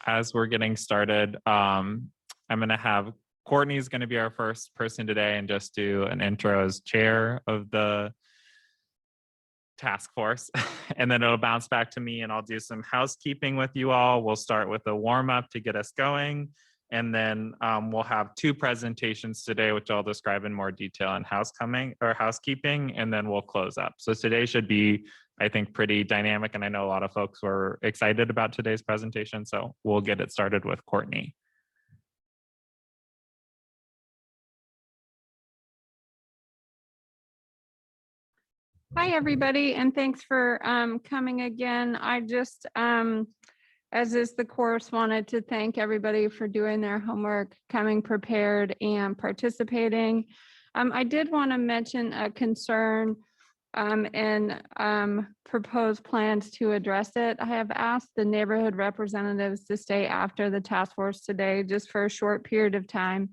as we're getting started, I'm going to have Courtney's going to be our first person today and just do an intro as chair of the task force. And then it'll bounce back to me and I'll do some housekeeping with you all. We'll start with a warm up to get us going. And then we'll have two presentations today, which I'll describe in more detail in housekeeping, and then we'll close up. So today should be, I think, pretty dynamic. And I know a lot of folks were excited about today's presentation. So we'll get it started with Courtney. Hi, everybody, and thanks for coming again. I just, as is the course, wanted to thank everybody for doing their homework, coming prepared, and participating. I did want to mention a concern and propose plans to address it. I have asked the neighborhood representatives to stay after the task force today, just for a short period of time,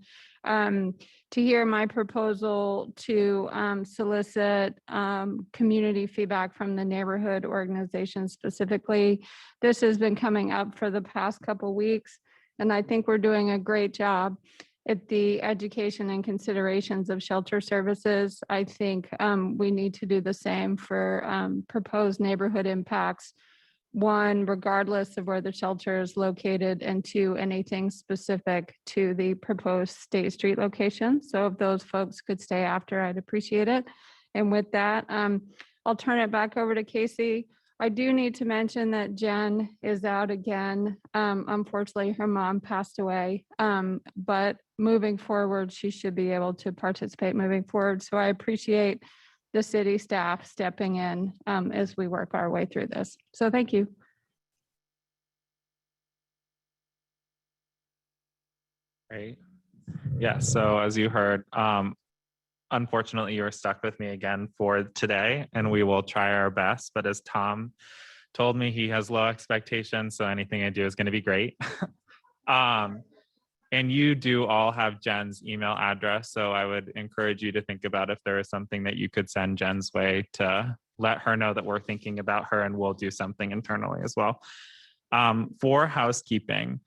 to hear my proposal to solicit community feedback from the neighborhood organization specifically. This has been coming up for the past couple weeks, and I think we're doing a great job at the education and considerations of shelter services. I think we need to do the same for proposed neighborhood impacts. One, regardless of where the shelter is located, and two, anything specific to the proposed State Street location. So if those folks could stay after, I'd appreciate it. And with that, I'll turn it back over to Casey. I do need to mention that Jen is out again. Unfortunately, her mom passed away, but moving forward, she should be able to participate moving forward. So I appreciate the city staff stepping in as we work our way through this. So thank you. Great. Yeah, so as you heard, unfortunately, you're stuck with me again for today, and we will try our best. But as Tom told me, he has low expectations, so anything I do is going to be great. And you do all have Jen's email address, so I would encourage you to think about if there is something that you could send Jen's way to let her know that we're thinking about her, and we'll do something internally as well. For housekeeping,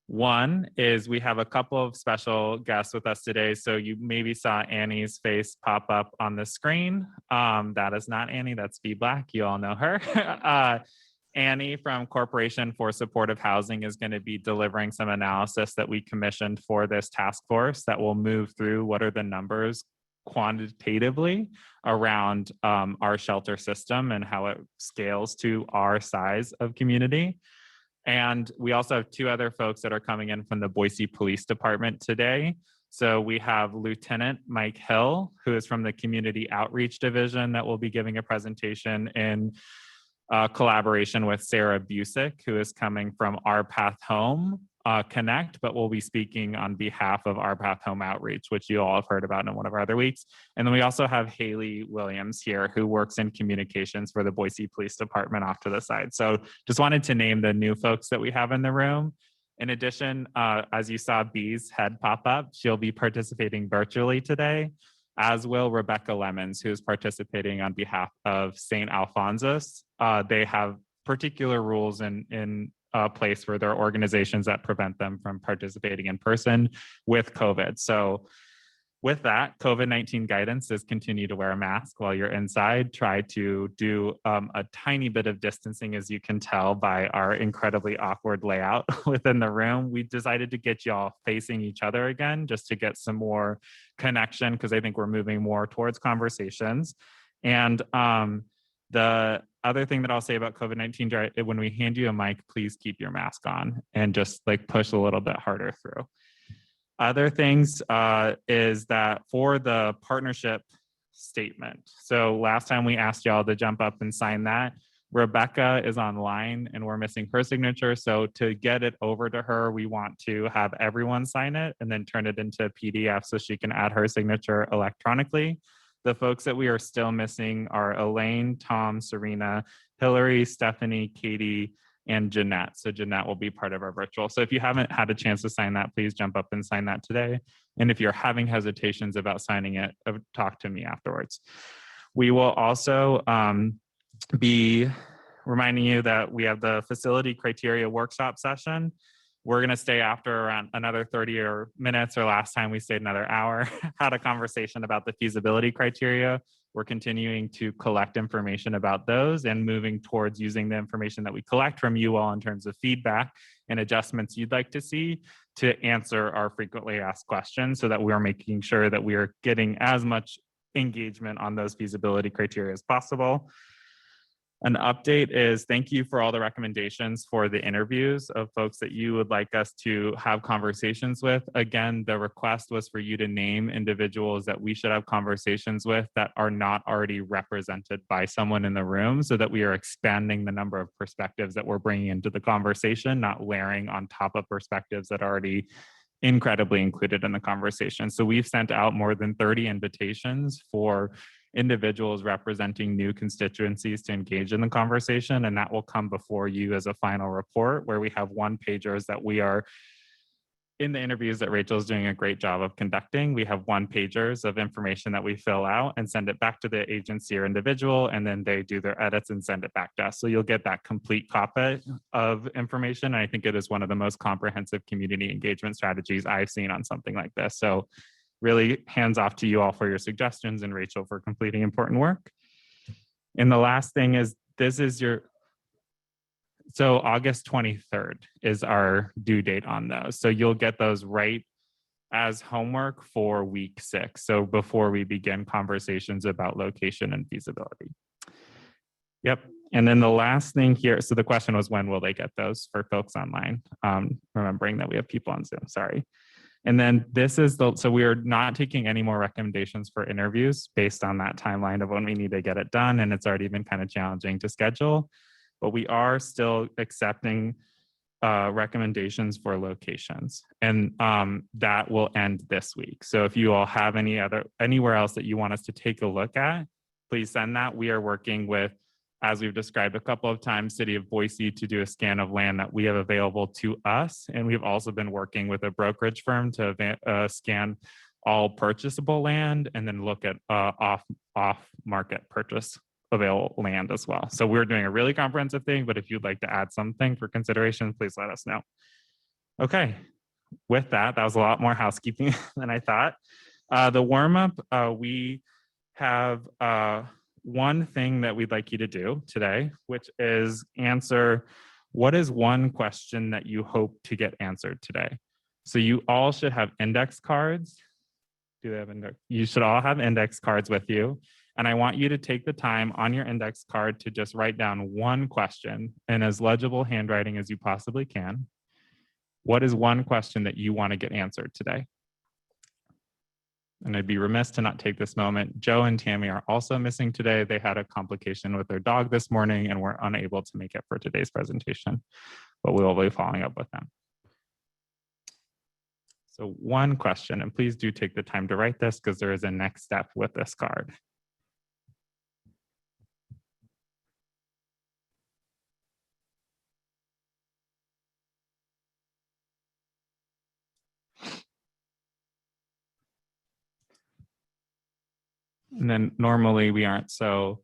one is we have a couple of special guests with us today. So you maybe saw Annie's face pop up on the screen. That is not Annie, that's V Black. You all know her. Annie from Corporation for Supportive Housing is going to be delivering some analysis that we commissioned for this task force that will move through what are the numbers quantitatively around our shelter system and how it scales to our size of community. And we also have two other folks that are coming in from the Boise Police Department today. So we have Lieutenant Mike Hill, who is from the Community Outreach Division, that will be giving a presentation in collaboration with Sarah Busick, who is coming from Our Path Home Connect, but will be speaking on behalf of Our Path Home Outreach, which you all have heard about in one of our other weeks. And then we also have Haley Williams here, who works in communications for the Boise Police Department off to the side. So just wanted to name the new folks that we have in the room. In addition, as you saw Bee's head pop up, she'll be participating virtually today, as will Rebecca Lemons, who's participating on behalf of St. Alphonsus. They have particular rules in place for their organizations that prevent them from participating in person with COVID. So with that, COVID-19 guidance is continue to wear a mask while you're inside. Try to do a tiny bit of distancing, as you can tell by our incredibly awkward layout within the room. We decided to get y'all facing each other again, just to get some more connection, because I think we're moving more towards conversations. And the other thing that I'll say about COVID-19, when we hand you a mic, please keep your mask on and just like push a little bit harder through. Other things is that for the partnership statement. So last time we asked y'all to jump up and sign that. Rebecca is online and we're missing her signature. So to get it over to her, we want to have everyone sign it and then turn it into a PDF so she can add her signature electronically. The folks that we are still missing are Elaine, Tom, Serena, Hillary, Stephanie, Katie, and Jeanette. So Jeanette will be part of our virtual. So if you haven't had a chance to sign that, please jump up and sign that today. And if you're having hesitations about signing it, talk to me afterwards. We will also be reminding you that we have the facility criteria workshop session. We're going to stay after around another 30 or minutes, or last time we stayed another hour, had a conversation about the feasibility criteria. We're continuing to collect information about those and moving towards using the information that we collect from you all in terms of feedback and adjustments you'd like to see to answer our frequently asked questions, so that we're making sure that we are getting as much engagement on those feasibility criteria as possible. An update is thank you for all the recommendations for the interviews of folks that you would like us to have conversations with. Again, the request was for you to name individuals that we should have conversations with that are not already represented by someone in the room, so that we are expanding the number of perspectives that we're bringing into the conversation, not layering on top of perspectives that are already incredibly included in the conversation. So we've sent out more than 30 invitations for individuals representing new constituencies to engage in the conversation, and that will come before you as a final report, where we have one-pagers that we are, in the interviews that Rachel's doing a great job of conducting, we have one-pagers of information that we fill out and send it back to the agency or individual, and then they do their edits and send it back to us. So you'll get that complete copy of information. I think it is one of the most comprehensive community engagement strategies I've seen on something like this. So really hands off to you all for your suggestions, and Rachel for completing important work. And the last thing is, so August 23rd is our due date on those. So you'll get those right as homework for week 6. So before we begin conversations about location and feasibility. Yep. And then the last thing here, so the question was, when will they get those for folks online? Remembering that we have people on Zoom, sorry. And then this is so we are not taking any more recommendations for interviews based on that timeline of when we need to get it done. And it's already been kind of challenging to schedule, but we are still accepting recommendations for locations, and that will end this week. So if you all have anywhere else that you want us to take a look at, please send that. We are working with, as we've described a couple of times, City of Boise to do a scan of land that we have available to us. And we've also been working with a brokerage firm to scan all purchasable land and then look at off-market purchase available land as well. So we're doing a really comprehensive thing, but if you'd like to add something for consideration, please let us know. Okay, with that was a lot more housekeeping than I thought. The warm-up, we have one thing that we'd like you to do today, which is answer, what is one question that you hope to get answered today? So you all should have index cards. Do they have index? You should all have index cards with you. And I want you to take the time on your index card to just write down one question in as legible handwriting as you possibly can. What is one question that you want to get answered today? And I'd be remiss to not take this moment. Joe and Tammy are also missing today. They had a complication with their dog this morning and were unable to make it for today's presentation, but we will be following up with them. So one question, and please do take the time to write this because there is a next step with this card. And then normally we aren't so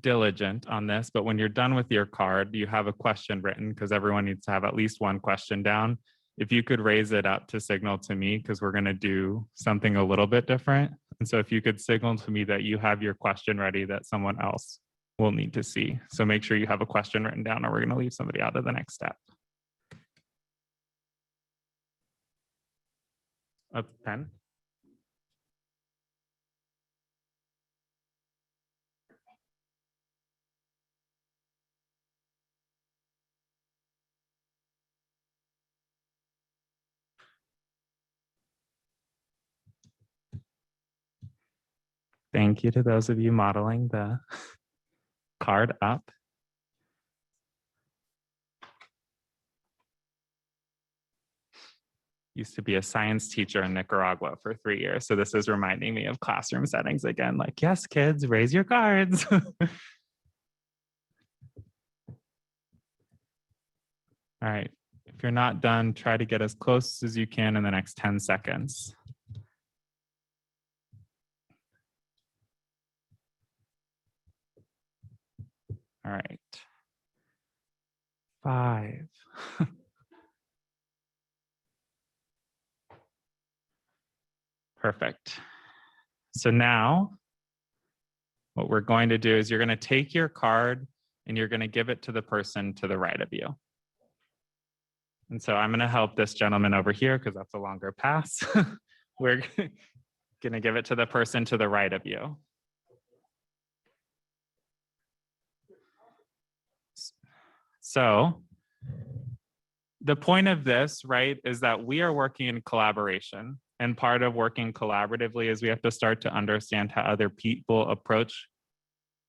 diligent on this, but when you're done with your card, you have a question written because everyone needs to have at least one question down. If you could raise it up to signal to me, because we're going to do something a little bit different. And so if you could signal to me that you have your question ready, that someone else will need to see. So make sure you have a question written down, or we're going to leave somebody out of the next step. A pen? Thank you to those of you modeling the card up. Used to be a science teacher in Nicaragua for 3 years. So this is reminding me of classroom settings again, like, yes, kids, raise your cards. All right, if you're not done, try to get as close as you can in the next 10 seconds. All right. 5, Perfect. So now what we're going to do is you're going to take your card and you're going to give it to the person to the right of you. And so I'm going to help this gentleman over here because that's a longer pass. We're going to give it to the person to the right of you. So the point of this, right, is that we are working in collaboration. And part of working collaboratively is we have to start to understand how other people approach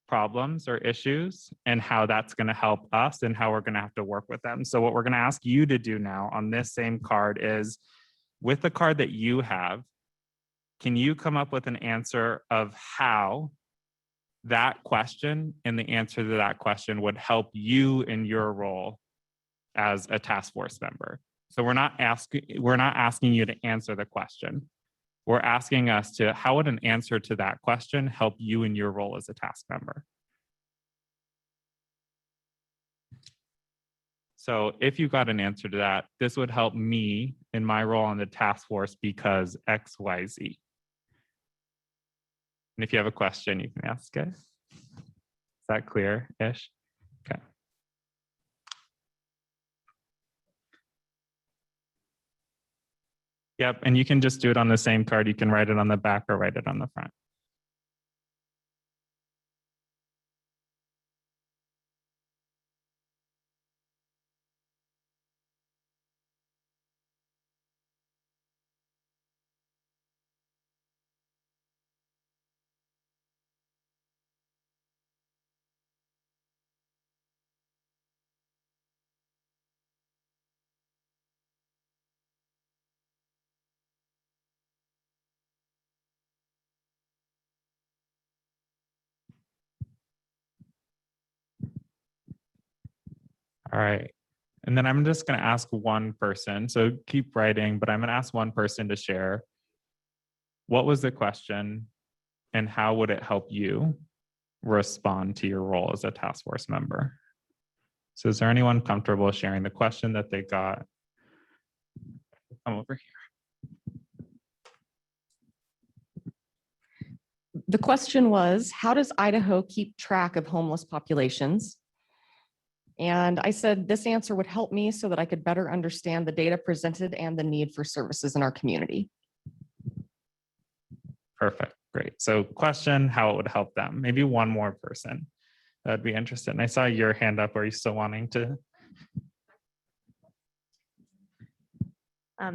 problems or issues and how that's going to help us and how we're going to have to work with them. So what we're going to ask you to do now on this same card is, with the card that you have, can you come up with an answer of how that question and the answer to that question would help you in your role as a task force member? So we're not asking you to answer the question. We're asking us to, how would an answer to that question help you in your role as a task member? So if you got an answer to that, this would help me in my role on the task force because X, Y, Z. And if you have a question, you can ask it. Is that clear-ish? Okay. Yep, and you can just do it on the same card. You can write it on the back or write it on the front. All right. And then I'm just going to ask one person. So keep writing, but I'm going to ask one person to share. What was the question and how would it help you respond to your role as a task force member? So is there anyone comfortable sharing the question that they got? Come over here. The question was, how does Idaho keep track of homeless populations? And I said, this answer would help me so that I could better understand the data presented and the need for services in our community. Perfect, great. So question, how it would help them. Maybe one more person that would be interested. And I saw your hand up. Are you still wanting to?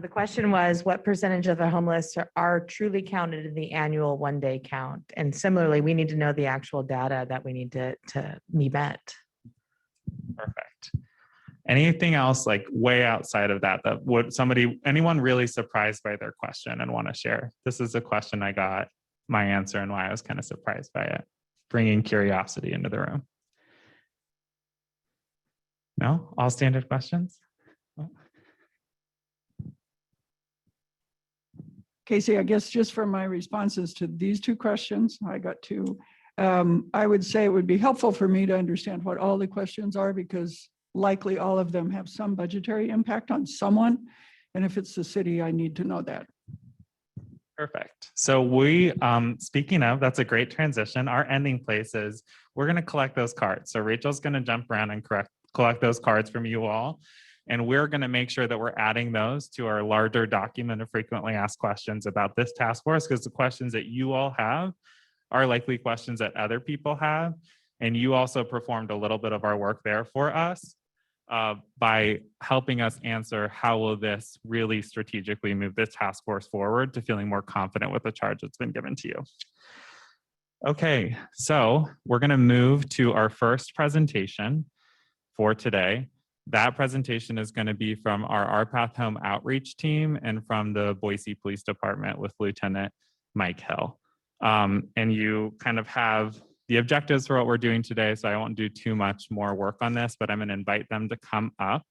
The question was, what percentage of the homeless are truly counted in the annual one-day count? And similarly, we need to know the actual data that we need to be met. Perfect. Anything else like way outside of that, that would anyone really surprised by their question and want to share? This is a question I got my answer and why I was kind of surprised by it, bringing curiosity into the room. No, all standard questions? Casey, I guess just from my responses to these two questions, I got two. I would say it would be helpful for me to understand what all the questions are because likely all of them have some budgetary impact on someone. And if it's the city, I need to know that. Perfect. So we, speaking of, that's a great transition. Our ending place is we're going to collect those cards. So Rachel's going to jump around and collect those cards from you all. And we're going to make sure that we're adding those to our larger document of frequently asked questions about this task force, because the questions that you all have are likely questions that other people have. And you also performed a little bit of our work there for us by helping us answer how will this really strategically move this task force forward to feeling more confident with the charge that's been given to you. Okay, so we're going to move to our first presentation for today. That presentation is going to be from our Path Home outreach team and from the Boise Police Department with Lieutenant Mike Hill. And you kind of have the objectives for what we're doing today, so I won't do too much more work on this, but I'm going to invite them to come up.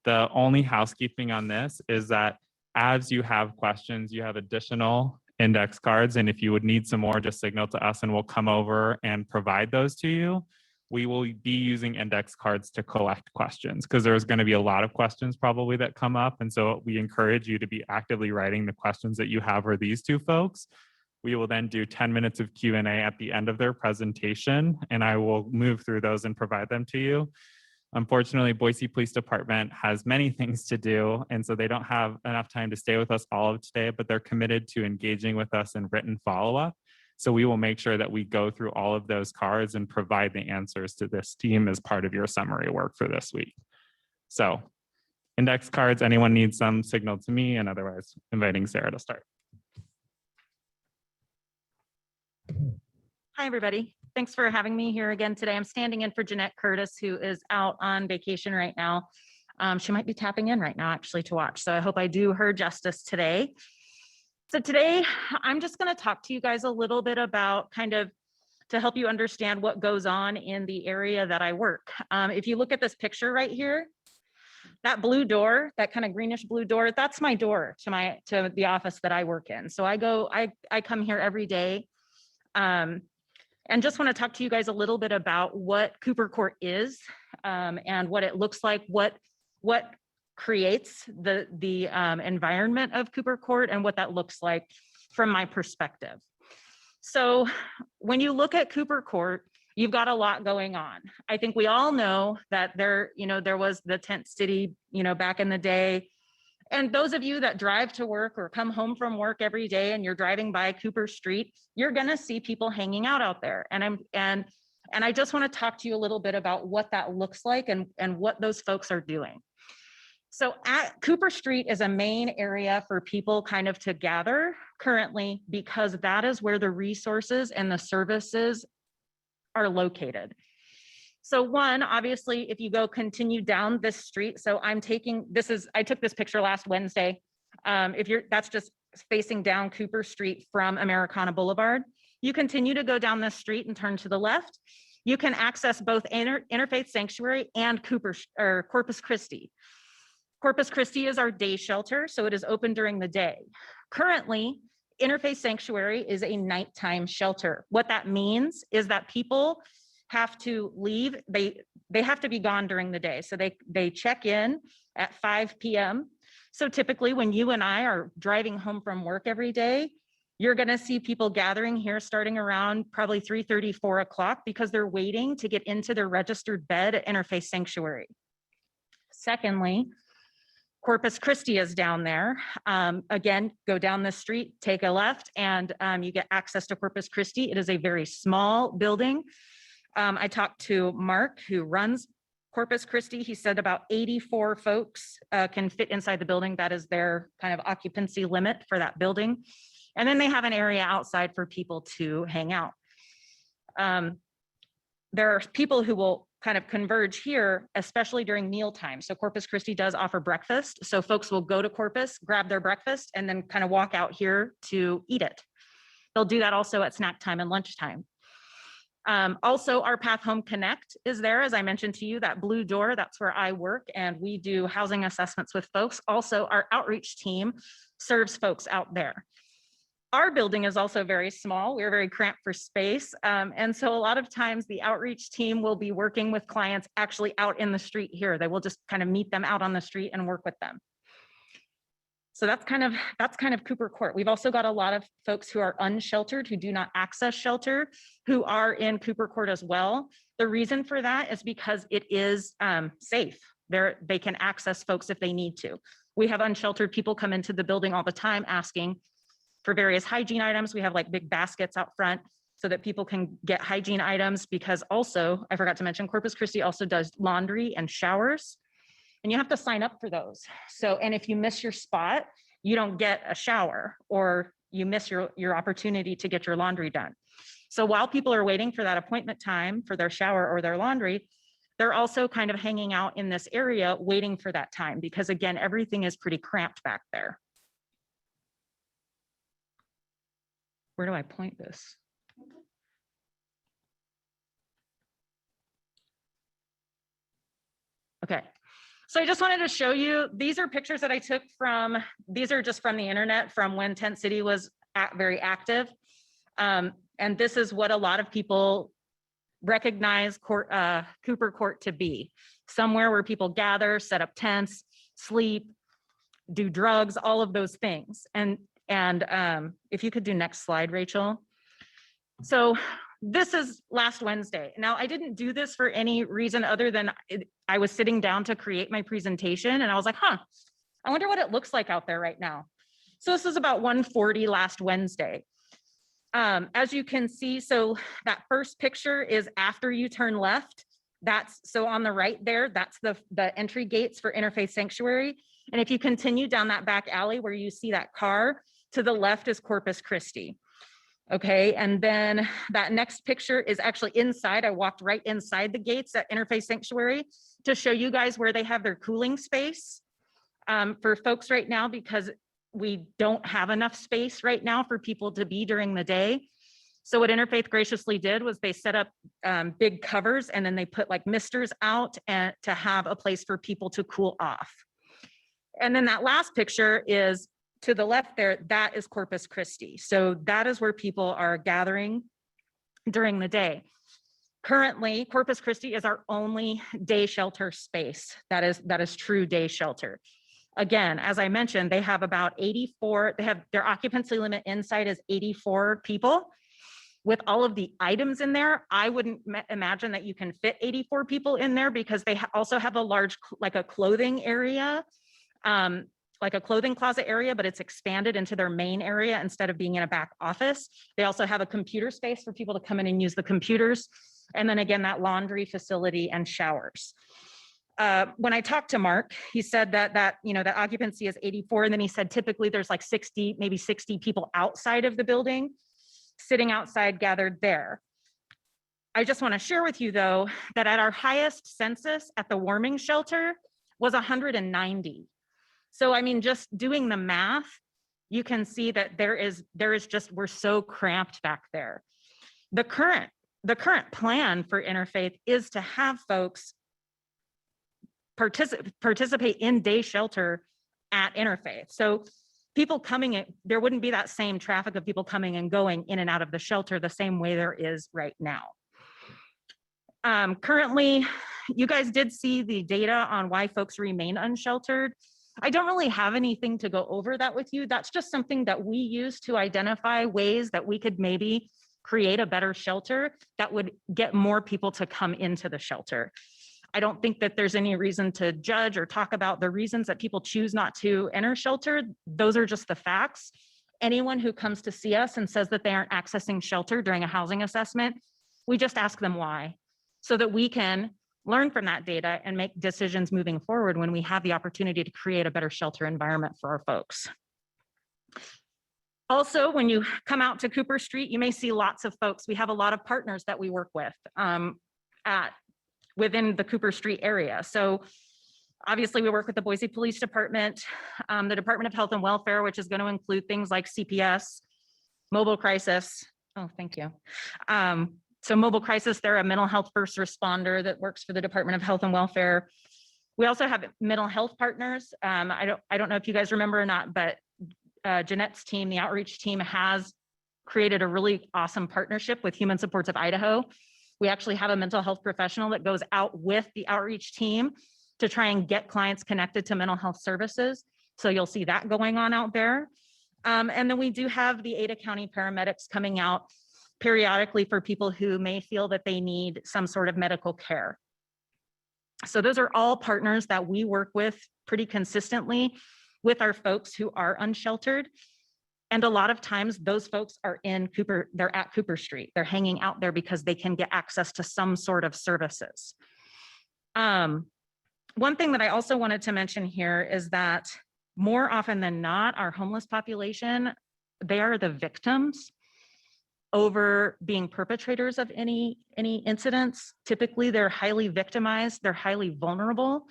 The only housekeeping on this is that as you have questions, you have additional index cards, and if you would need some more, just signal to us and we'll come over and provide those to you. we will be using index cards to collect questions because there's going to be a lot of questions probably that come up. And so we encourage you to be actively writing the questions that you have for these two folks. We will then do 10 minutes of Q&A at the end of their presentation, and I will move through those and provide them to you. Unfortunately, Boise Police Department has many things to do, and so they don't have enough time to stay with us all of today, but they're committed to engaging with us in written follow-up. So we will make sure that we go through all of those cards and provide the answers to this team as part of your summary work for this week. So index cards, anyone needs some, signal to me, and otherwise inviting Sarah to start. Hi, everybody. Thanks for having me here again today. I'm standing in for Jeanette Curtis, who is out on vacation right now. She might be tapping in right now, actually, to watch. So I hope I do her justice today. So today, I'm just going to talk to you guys a little bit about kind of to help you understand what goes on in the area that I work. If you look at this picture right here, that blue door, that kind of greenish blue door, that's my door to the office that I work in. So I come here every day. And just want to talk to you guys a little bit about what Cooper Court is and what it looks like, what creates the environment of Cooper Court and what that looks like from my perspective. So when you look at Cooper Court, you've got a lot going on. I think we all know that there was the tent city, back in the day. And those of you that drive to work or come home from work every day and you're driving by Cooper Street, you're going to see people hanging out there. And I just want to talk to you a little bit about what that looks like and what those folks are doing. So at Cooper Street is a main area for people kind of to gather currently because that is where the resources and the services are located. So one, obviously, if you continue down this street, so I took this picture last Wednesday. That's just facing down Cooper Street from Americana Boulevard. You continue to go down this street and turn to the left. You can access both Interfaith Sanctuary and Corpus Christi. Corpus Christi is our day shelter, so it is open during the day. Currently, Interfaith Sanctuary is a nighttime shelter. What that means is that people have to leave. They have to be gone during the day. So they check in at 5 p.m. So typically when you and I are driving home from work every day, you're going to see people gathering here starting around probably 3:30, 4 o'clock because they're waiting to get into their registered bed at Interfaith Sanctuary. Secondly, Corpus Christi is down there. Again, go down the street, take a left, and you get access to Corpus Christi. It is a very small building. I talked to Mark, who runs Corpus Christi. He said about 84 folks can fit inside the building. That is their kind of occupancy limit for that building. And then they have an area outside for people to hang out. There are people who will kind of converge here, especially during mealtime. So Corpus Christi does offer breakfast. So folks will go to Corpus, grab their breakfast, and then kind of walk out here to eat it. They'll do that also at snack time and lunchtime. Also, our Path Home Connect is there. As I mentioned to you, that blue door, that's where I work, and we do housing assessments with folks. Also, our outreach team serves folks out there. Our building is also very small. We're very cramped for space. And so a lot of times the outreach team will be working with clients actually out in the street here. They will just kind of meet them out on the street and work with them. So that's kind of Cooper Court. We've also got a lot of folks who are unsheltered, who do not access shelter, who are in Cooper Court as well. The reason for that is because it is safe. They can access folks if they need to. We have unsheltered people come into the building all the time asking for various hygiene items. We have like big baskets out front so that people can get hygiene items, because also, I forgot to mention, Corpus Christi also does laundry and showers, and you have to sign up for those. So, and if you miss your spot, you don't get a shower, or you miss your opportunity to get your laundry done. So while people are waiting for that appointment time for their shower or their laundry, they're also kind of hanging out in this area waiting for that time, because again, everything is pretty cramped back there. Where do I point this? Okay, so I just wanted to show you, these are pictures that I took these are just from the internet from when Tent City was very active. And this is what a lot of people recognize Cooper Court to be somewhere where people gather, set up tents, sleep, do drugs, all of those things. And if you could do next slide, Rachel. So this is last Wednesday. Now, I didn't do this for any reason other than I was sitting down to create my presentation and I was like, I wonder what it looks like out there right now. So this is about 1:40 last Wednesday. As you can see, so that first picture is after you turn left. So on the right there, that's the entry gates for Interfaith Sanctuary. And if you continue down that back alley where you see that car, to the left is Corpus Christi. Okay, and then that next picture is actually inside. I walked right inside the gates at Interfaith Sanctuary to show you guys where they have their cooling space for folks right now, because we don't have enough space right now for people to be during the day. So what Interfaith graciously did was they set up big covers and then they put like misters out and to have a place for people to cool off. And then that last picture is to the left there, that is Corpus Christi. So that is where people are gathering during the day. Currently, Corpus Christi is our only day shelter space. That is true day shelter. Again, as I mentioned, they have about 84, they have their occupancy limit inside is 84 people. With all of the items in there, I wouldn't imagine that you can fit 84 people in there, because they also have a large, like a clothing area, like a clothing closet area, but it's expanded into their main area instead of being in a back office. They also have a computer space for people to come in and use the computers. And then again, that laundry facility and showers. When I talked to Mark, he said that occupancy is 84. And then he said, typically there's like 60, maybe 60 people outside of the building, sitting outside gathered there. I just want to share with you though, that at our highest census at the warming shelter was 190. So, I mean, just doing the math, you can see that there is just, we're so cramped back there. The current plan for Interfaith is to have folks participate in day shelter at Interfaith. So people coming in, there wouldn't be that same traffic of people coming and going in and out of the shelter the same way there is right now. Currently, you guys did see the data on why folks remain unsheltered. I don't really have anything to go over that with you. That's just something that we use to identify ways that we could maybe create a better shelter that would get more people to come into the shelter. I don't think that there's any reason to judge or talk about the reasons that people choose not to enter shelter. Those are just the facts. Anyone who comes to see us and says that they aren't accessing shelter during a housing assessment, we just ask them why, so that we can learn from that data and make decisions moving forward when we have the opportunity to create a better shelter environment for our folks. Also, when you come out to Cooper Street, you may see lots of folks. We have a lot of partners that we work with within the Cooper Street area. So obviously we work with the Boise Police Department, the Department of Health and Welfare, which is going to include things like CPS, mobile crisis. Oh, thank you. So mobile crisis, they're a mental health first responder that works for the Department of Health and Welfare. We also have mental health partners. I don't know if you guys remember or not, but Jeanette's team, the outreach team, has created a really awesome partnership with Human Supports of Idaho. We actually have a mental health professional that goes out with the outreach team to try and get clients connected to mental health services. So you'll see that going on out there. And then we do have the Ada County paramedics coming out periodically for people who may feel that they need some sort of medical care. So those are all partners that we work with pretty consistently with our folks who are unsheltered. And a lot of times those folks are they're at Cooper Street. They're hanging out there because they can get access to some sort of services. One thing that I also wanted to mention here is that more often than not, our homeless population, they are the victims over being perpetrators of any incidents. Typically, they're highly victimized, they're highly vulnerable.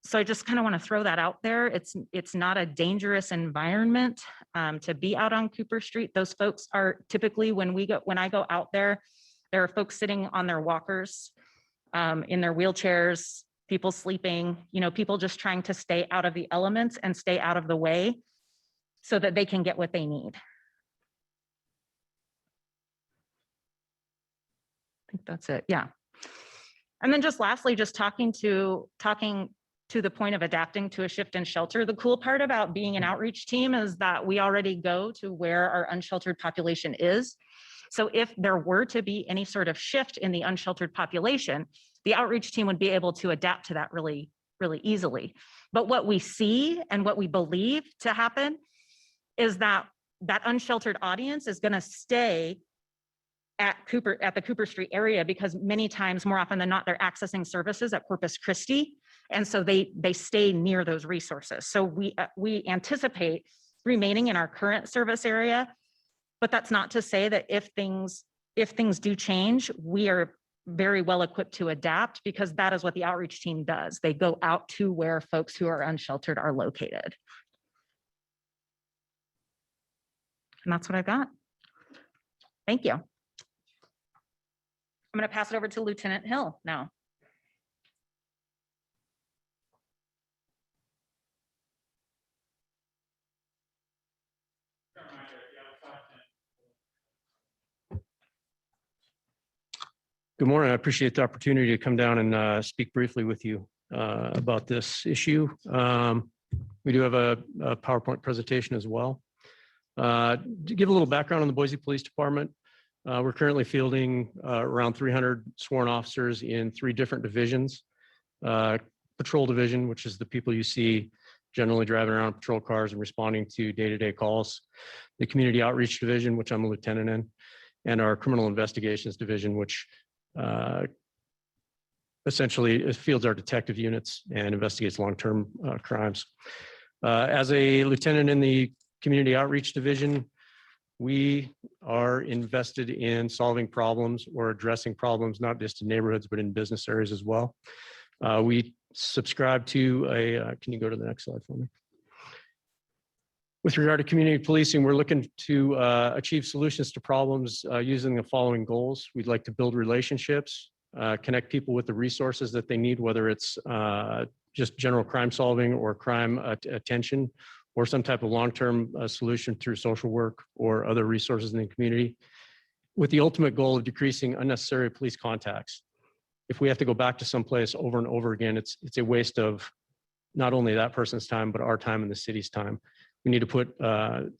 So I just kind of want to throw that out there. It's not a dangerous environment to be out on Cooper Street. Those folks are typically, when I go out there are folks sitting on their walkers, in their wheelchairs, people sleeping, people just trying to stay out of the elements and stay out of the way so that they can get what they need. I think that's it. Yeah. And then just lastly, just talking to the point of adapting to a shift in shelter. The cool part about being an outreach team is that we already go to where our unsheltered population is. So if there were to be any sort of shift in the unsheltered population, the outreach team would be able to adapt to that really, really easily. But what we see and what we believe to happen is that that unsheltered audience is going to stay at the Cooper Street area, because many times, more often than not, they're accessing services at Corpus Christi. And so they stay near those resources. So we anticipate remaining in our current service area, but that's not to say that if things do change, we are very well equipped to adapt, because that is what the outreach team does. They go out to where folks who are unsheltered are located. And that's what I've got. Thank you. I'm going to pass it over to Lieutenant Hill now. Good morning. I appreciate the opportunity to come down and speak briefly with you about this issue. We do have a PowerPoint presentation as well. To give a little background on the Boise Police Department, we're currently fielding around 300 sworn officers in 3 different divisions. Patrol division, which is the people you see generally driving around patrol cars and responding to day-to-day calls. The community outreach division, which I'm a lieutenant in, and our criminal investigations division, which essentially fields our detective units and investigates long-term crimes. As a lieutenant in the community outreach division, we are invested in solving problems or addressing problems, not just in neighborhoods, but in business areas as well. We subscribe to can you go to the next slide for me? With regard to community policing, we're looking to achieve solutions to problems using the following goals. We'd like to build relationships, connect people with the resources that they need, whether it's just general crime solving or crime attention, or some type of long-term solution through social work or other resources in the community, with the ultimate goal of decreasing unnecessary police contacts. If we have to go back to someplace over and over again, it's a waste of not only that person's time, but our time and the city's time. We need to put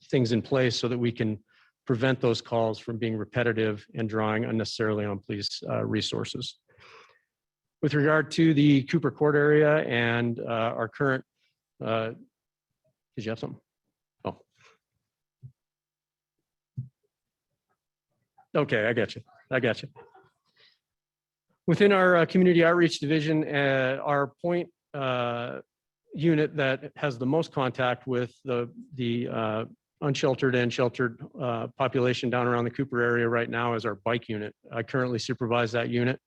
things in place so that we can prevent those calls from being repetitive and drawing unnecessarily on police resources. With regard to the Cooper Court area and our current, did you have something? Oh. Okay, I got you. Within our community outreach division, our point unit that has the most contact with the unsheltered and sheltered population down around the Cooper area right now is our bike unit. I currently supervise that unit.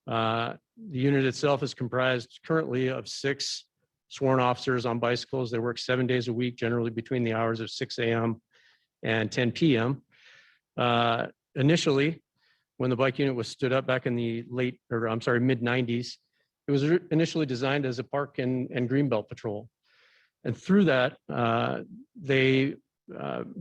The unit itself is comprised currently of 6 sworn officers on bicycles. They work 7 days a week, generally between the hours of 6 a.m. and 10 p.m. Initially, when the bike unit was stood up back in the mid 90s, it was initially designed as a park and greenbelt patrol. And through that, they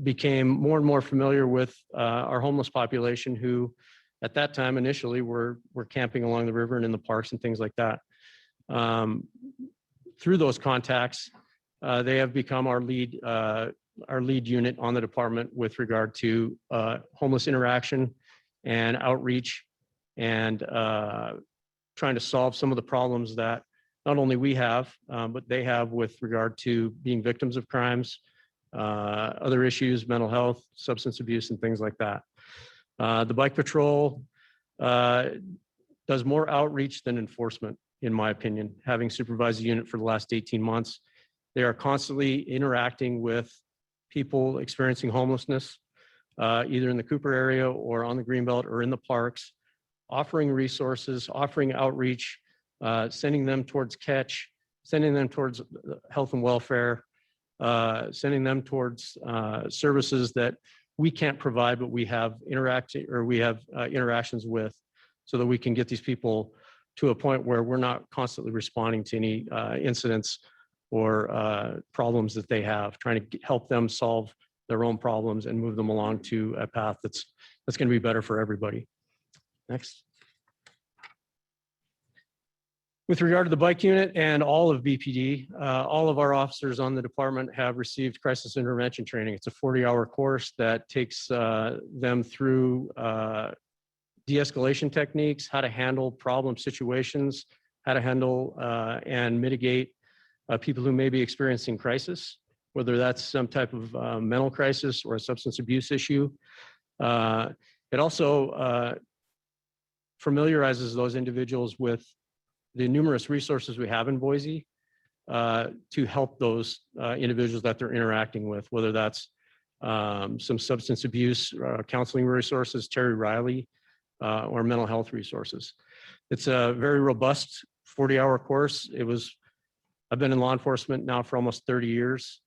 became more and more familiar with our homeless population, who at that time initially were camping along the river and in the parks and things like that. Through those contacts, they have become our lead unit on the department with regard to homeless interaction and outreach, and trying to solve some of the problems that not only we have, but they have with regard to being victims of crimes, other issues, mental health, substance abuse, and things like that. The bike patrol does more outreach than enforcement, in my opinion, having supervised the unit for the last 18 months. They are constantly interacting with people experiencing homelessness, either in the Cooper area or on the Greenbelt or in the parks, offering resources, offering outreach, sending them towards catch, sending them towards health and welfare, sending them towards services that we can't provide, but we have interactions with, so that we can get these people to a point where we're not constantly responding to any incidents or problems that they have, trying to help them solve their own problems and move them along to a path that's going to be better for everybody. Next. With regard to the bike unit and all of BPD, all of our officers on the department have received crisis intervention training. It's a 40-hour course that takes them through de-escalation techniques, how to handle problem situations, how to handle and mitigate people who may be experiencing crisis, whether that's some type of mental crisis or a substance abuse issue. It also familiarizes those individuals with the numerous resources we have in Boise to help those individuals that they're interacting with, whether that's some substance abuse counseling resources, Terry Riley, or mental health resources. It's a very robust 40-hour course. I've been in law enforcement now for almost 30 years.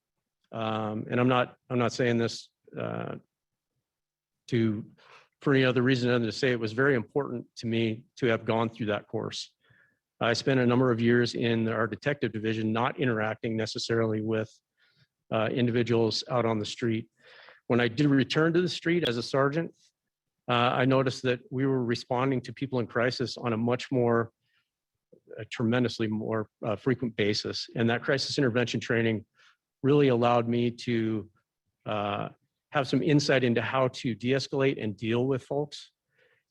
And I'm not saying this for any other reason other than to say it was very important to me to have gone through that course. I spent a number of years in our detective division, not interacting necessarily with individuals out on the street. When I did return to the street as a sergeant, I noticed that we were responding to people in crisis on a tremendously more frequent basis. And that crisis intervention training really allowed me to have some insight into how to de-escalate and deal with folks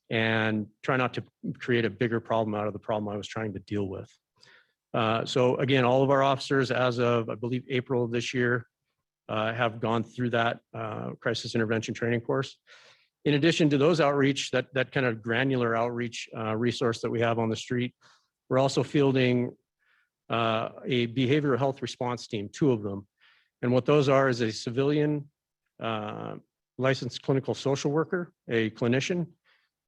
and try not to create a bigger problem out of the problem I was trying to deal with. So again, all of our officers as of, I believe, April of this year, have gone through that crisis intervention training course. In addition to those outreach, that kind of granular outreach resource that we have on the street, we're also fielding a behavioral health response team, 2 of them. And what those are is a civilian licensed clinical social worker, a clinician,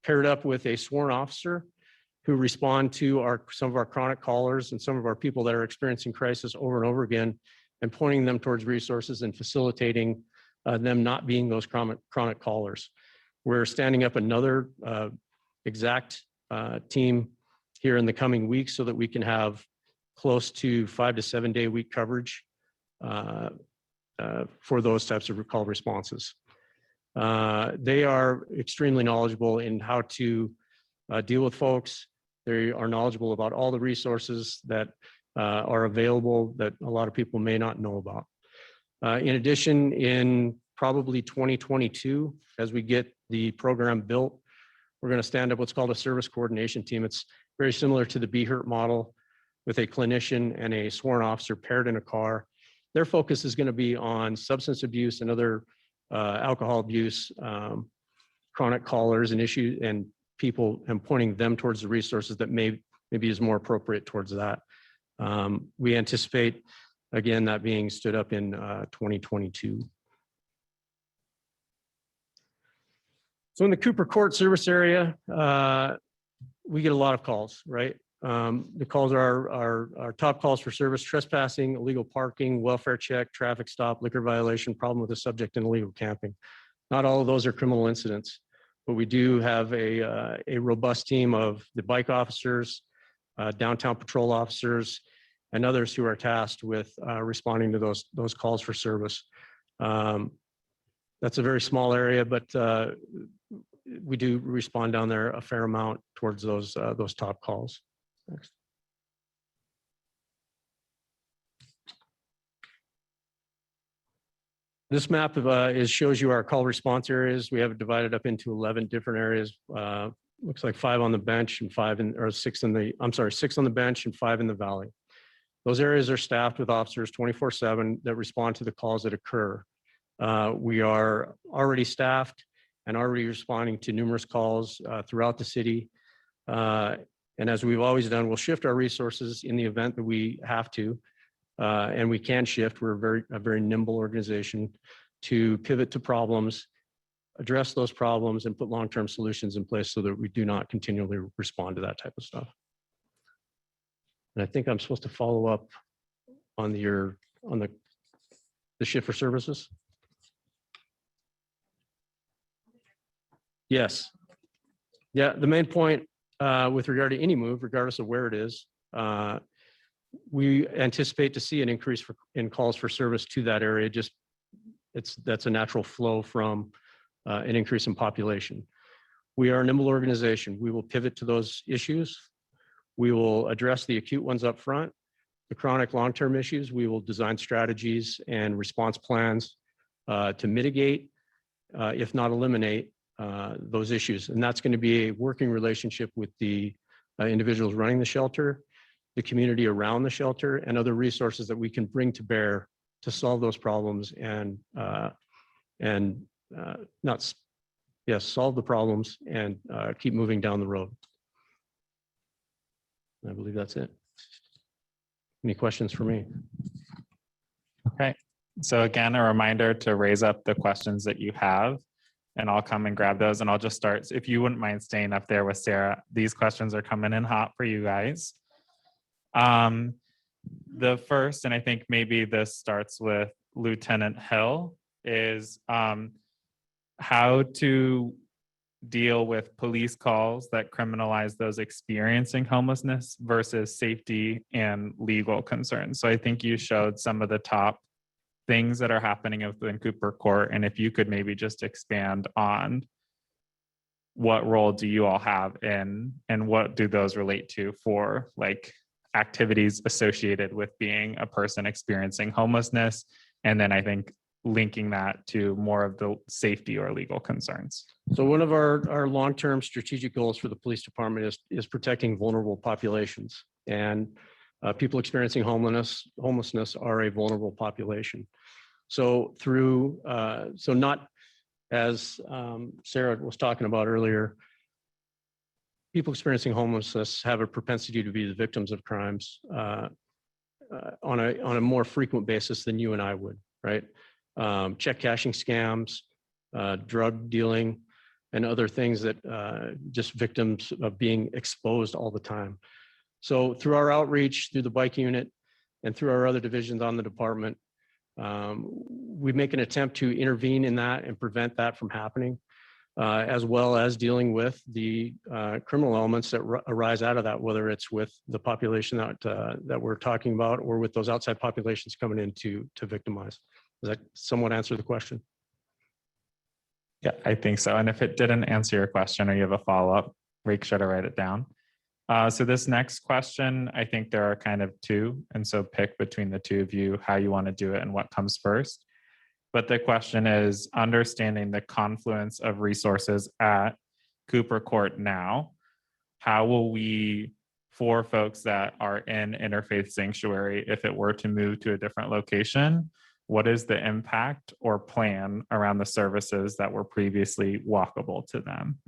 paired up with a sworn officer who respond to some of our chronic callers and some of our people that are experiencing crisis over and over again, and pointing them towards resources and facilitating them not being those chronic callers. We're standing up another exact team here in the coming weeks so that we can have close to 5 to 7 day week coverage for those types of call responses. They are extremely knowledgeable in how to deal with folks. They are knowledgeable about all the resources that are available that a lot of people may not know about. In addition, in probably 2022, as we get the program built, we're going to stand up what's called a service coordination team. It's very similar to the BHERT model with a clinician and a sworn officer paired in a car. Their focus is going to be on substance abuse and other alcohol abuse, chronic callers and issues and people, and pointing them towards the resources that maybe is more appropriate towards that. We anticipate, again, that being stood up in 2022. So in the Cooper Court service area, we get a lot of calls, right? The calls are our top calls for service: trespassing, illegal parking, welfare check, traffic stop, liquor violation, problem with the subject, and illegal camping. Not all of those are criminal incidents, but we do have a robust team of the bike officers, downtown patrol officers, and others who are tasked with responding to those calls for service. That's a very small area, but we do respond down there a fair amount towards those top calls. Next. This map shows you our call response areas. We have it divided up into 11 different areas. Looks like 5 on the bench and 6 on the bench and 5 in the valley. Those areas are staffed with officers 24/7 that respond to the calls that occur. We are already staffed and already responding to numerous calls throughout the city. And as we've always done, we'll shift our resources in the event that we have to, and we can shift. We're a very nimble organization to pivot to problems, address those problems, and put long-term solutions in place so that we do not continually respond to that type of stuff. And I think I'm supposed to follow up on the shift for services. Yes. Yeah, the main point with regard to any move, regardless of where it is, we anticipate to see an increase in calls for service to that area. That's a natural flow from an increase in population. We are a nimble organization. We will pivot to those issues. We will address the acute ones up front. The chronic long-term issues, we will design strategies and response plans to mitigate, if not eliminate, those issues. And that's going to be a working relationship with the individuals running the shelter, the community around the shelter, and other resources that we can bring to bear to solve those problems and solve the problems and keep moving down the road. I believe that's it. Any questions for me? Okay. So again, a reminder to raise up the questions that you have, and I'll come and grab those, and I'll just start. If you wouldn't mind staying up there with Sarah, these questions are coming in hot for you guys. The first, and I think maybe this starts with Lieutenant Hill, is how to deal with police calls that criminalize those experiencing homelessness versus safety and legal concerns. So I think you showed some of the top things that are happening within Cooper Court, and if you could maybe just expand on what role do you all have in, and what do those relate to for like activities associated with being a person experiencing homelessness, and then I think linking that to more of the safety or legal concerns. So one of our long-term strategic goals for the police department is protecting vulnerable populations, and people experiencing homelessness are a vulnerable population. So not as Sarah was talking about earlier, people experiencing homelessness have a propensity to be the victims of crimes on a more frequent basis than you and I would, right? Check cashing scams, drug dealing, and other things that just victims of being exposed all the time. So through our outreach, through the bike unit, and through our other divisions on the department, we make an attempt to intervene in that and prevent that from happening, as well as dealing with the criminal elements that arise out of that, whether it's with the population that we're talking about or with those outside populations coming in to victimize. Does that somewhat answer the question? Yeah, I think so. And if it didn't answer your question or you have a follow-up, make sure to write it down. So this next question, I think there are kind of two. And so pick between the two of you how you want to do it and what comes first. But the question is understanding the confluence of resources at Cooper Court now. How will we, for folks that are in interfaith sanctuary, if it were to move to a different location, what is the impact or plan around the services that were previously walkable to them?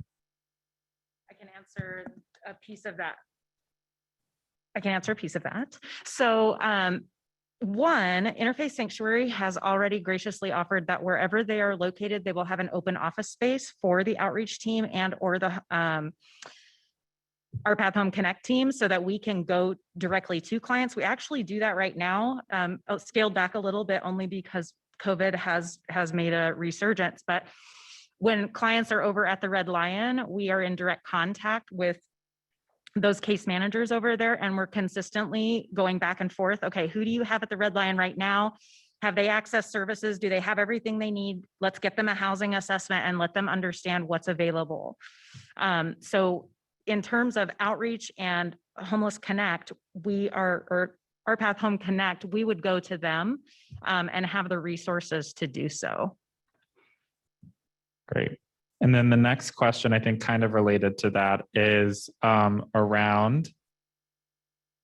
I can answer a piece of that. So one, Interfaith Sanctuary has already graciously offered that wherever they are located, they will have an open office space for the outreach team and or the our Path Home Connect team so that we can go directly to clients. We actually do that right now, scaled back a little bit only because COVID has made a resurgence. But when clients are over at the Red Lion, we are in direct contact with those case managers over there, and we're consistently going back and forth. Okay, who do you have at the Red Lion right now? Have they accessed services? Do they have everything they need? Let's get them a housing assessment and let them understand what's available. So in terms of outreach and Homeless Connect, our Path Home Connect, we would go to them and have the resources to do so. Great. And then the next question, I think kind of related to that, is around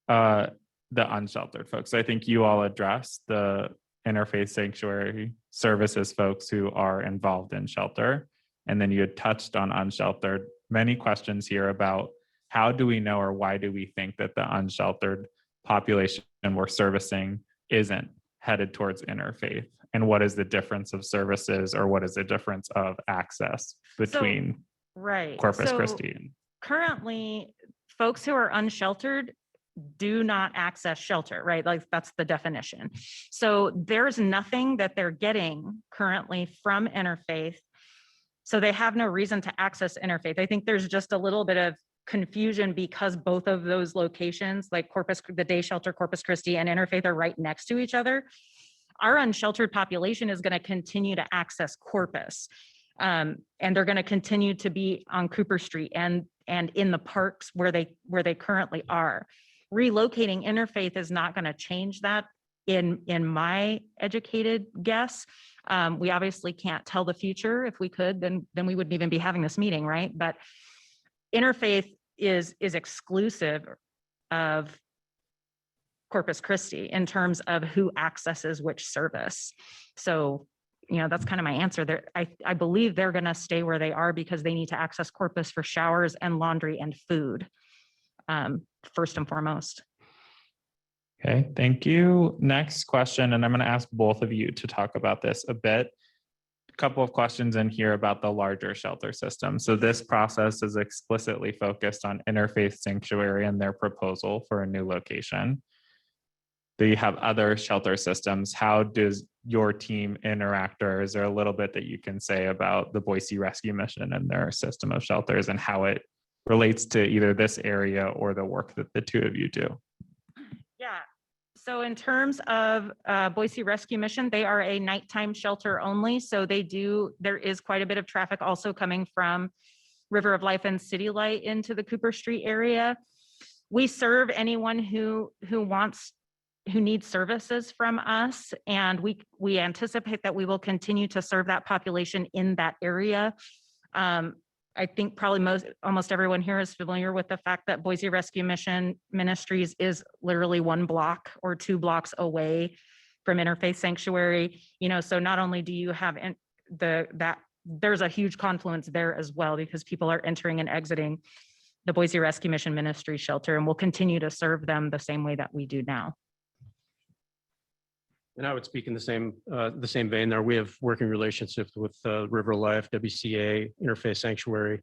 the unsheltered folks. I think you all addressed the Interfaith Sanctuary Services folks who are involved in shelter. And then you had touched on unsheltered. Many questions here about how do we know or why do we think that the unsheltered population we're servicing isn't headed towards interfaith? And what is the difference of services, or what is the difference of access between Corpus Christi? Currently, folks who are unsheltered do not access shelter, right? Like that's the definition. So there's nothing that they're getting currently from interfaith. So they have no reason to access interfaith. I think there's just a little bit of confusion because both of those locations, like the day shelter Corpus Christi and interfaith, are right next to each other. Our unsheltered population is going to continue to access Corpus, and they're going to continue to be on Cooper Street. And in the parks where they currently are. Relocating Interfaith is not going to change that in my educated guess. We obviously can't tell the future. If we could, then we wouldn't even be having this meeting, right? But Interfaith is exclusive of Corpus Christi in terms of who accesses which service. So, that's kind of my answer there. I believe they're going to stay where they are because they need to access Corpus for showers and laundry and food, first and foremost. Okay, thank you. Next question, and I'm going to ask both of you to talk about this a bit. A couple of questions in here about the larger shelter system. So this process is explicitly focused on Interfaith Sanctuary and their proposal for a new location. Do you have other shelter systems? How does your team interact, or is there a little bit that you can say about the Boise Rescue Mission and their system of shelters and how it relates to either this area or the work that the two of you do? Yeah. So in terms of Boise Rescue Mission, they are a nighttime shelter only. So there is quite a bit of traffic also coming from River of Life and City Light into the Cooper Street area. We serve anyone who needs services from us. And we anticipate that we will continue to serve that population in that area. I think probably almost everyone here is familiar with the fact that Boise Rescue Mission Ministries is literally 1 block or 2 blocks away from Interfaith Sanctuary. So not only do you have there's a huge confluence there as well, because people are entering and exiting the Boise Rescue Mission Ministry shelter, and we'll continue to serve them the same way that we do now. And I would speak in the same vein there. We have working relationships with River Life, WCA, Interfaith Sanctuary,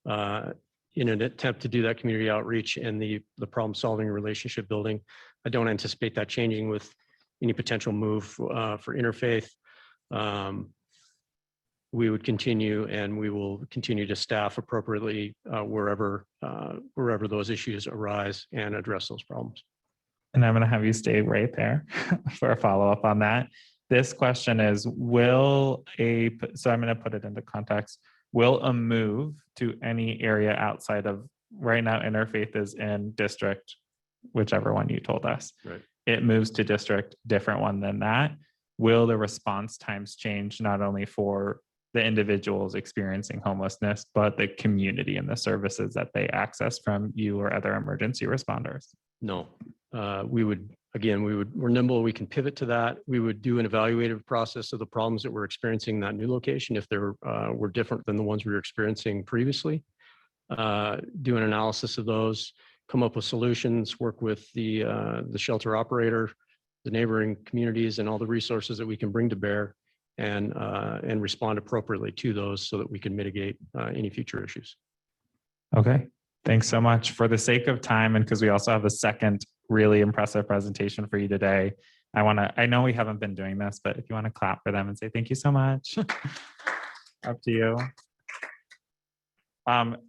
in an attempt to do that community outreach and the problem solving and relationship building. I don't anticipate that changing with any potential move for Interfaith. We would continue, and we will continue to staff appropriately wherever those issues arise and address those problems. And I'm going to have you stay right there for a follow-up on that. This question is, so I'm going to put it into context. Will a move to any area outside of, right now, Interfaith is in district, whichever one you told us. Right. It moves to district, different one than that. Will the response times change not only for the individuals experiencing homelessness, but the community and the services that they access from you or other emergency responders? No. We're nimble, we can pivot to that. We would do an evaluative process of the problems that we're experiencing in that new location if they were different than the ones we were experiencing previously. Do an analysis of those, come up with solutions, work with the shelter operator, the neighboring communities, and all the resources that we can bring to bear, and respond appropriately to those so that we can mitigate any future issues. Okay. Thanks so much. For the sake of time, and because we also have a second really impressive presentation for you today, I know we haven't been doing this, but if you want to clap for them and say thank you so much, up to you.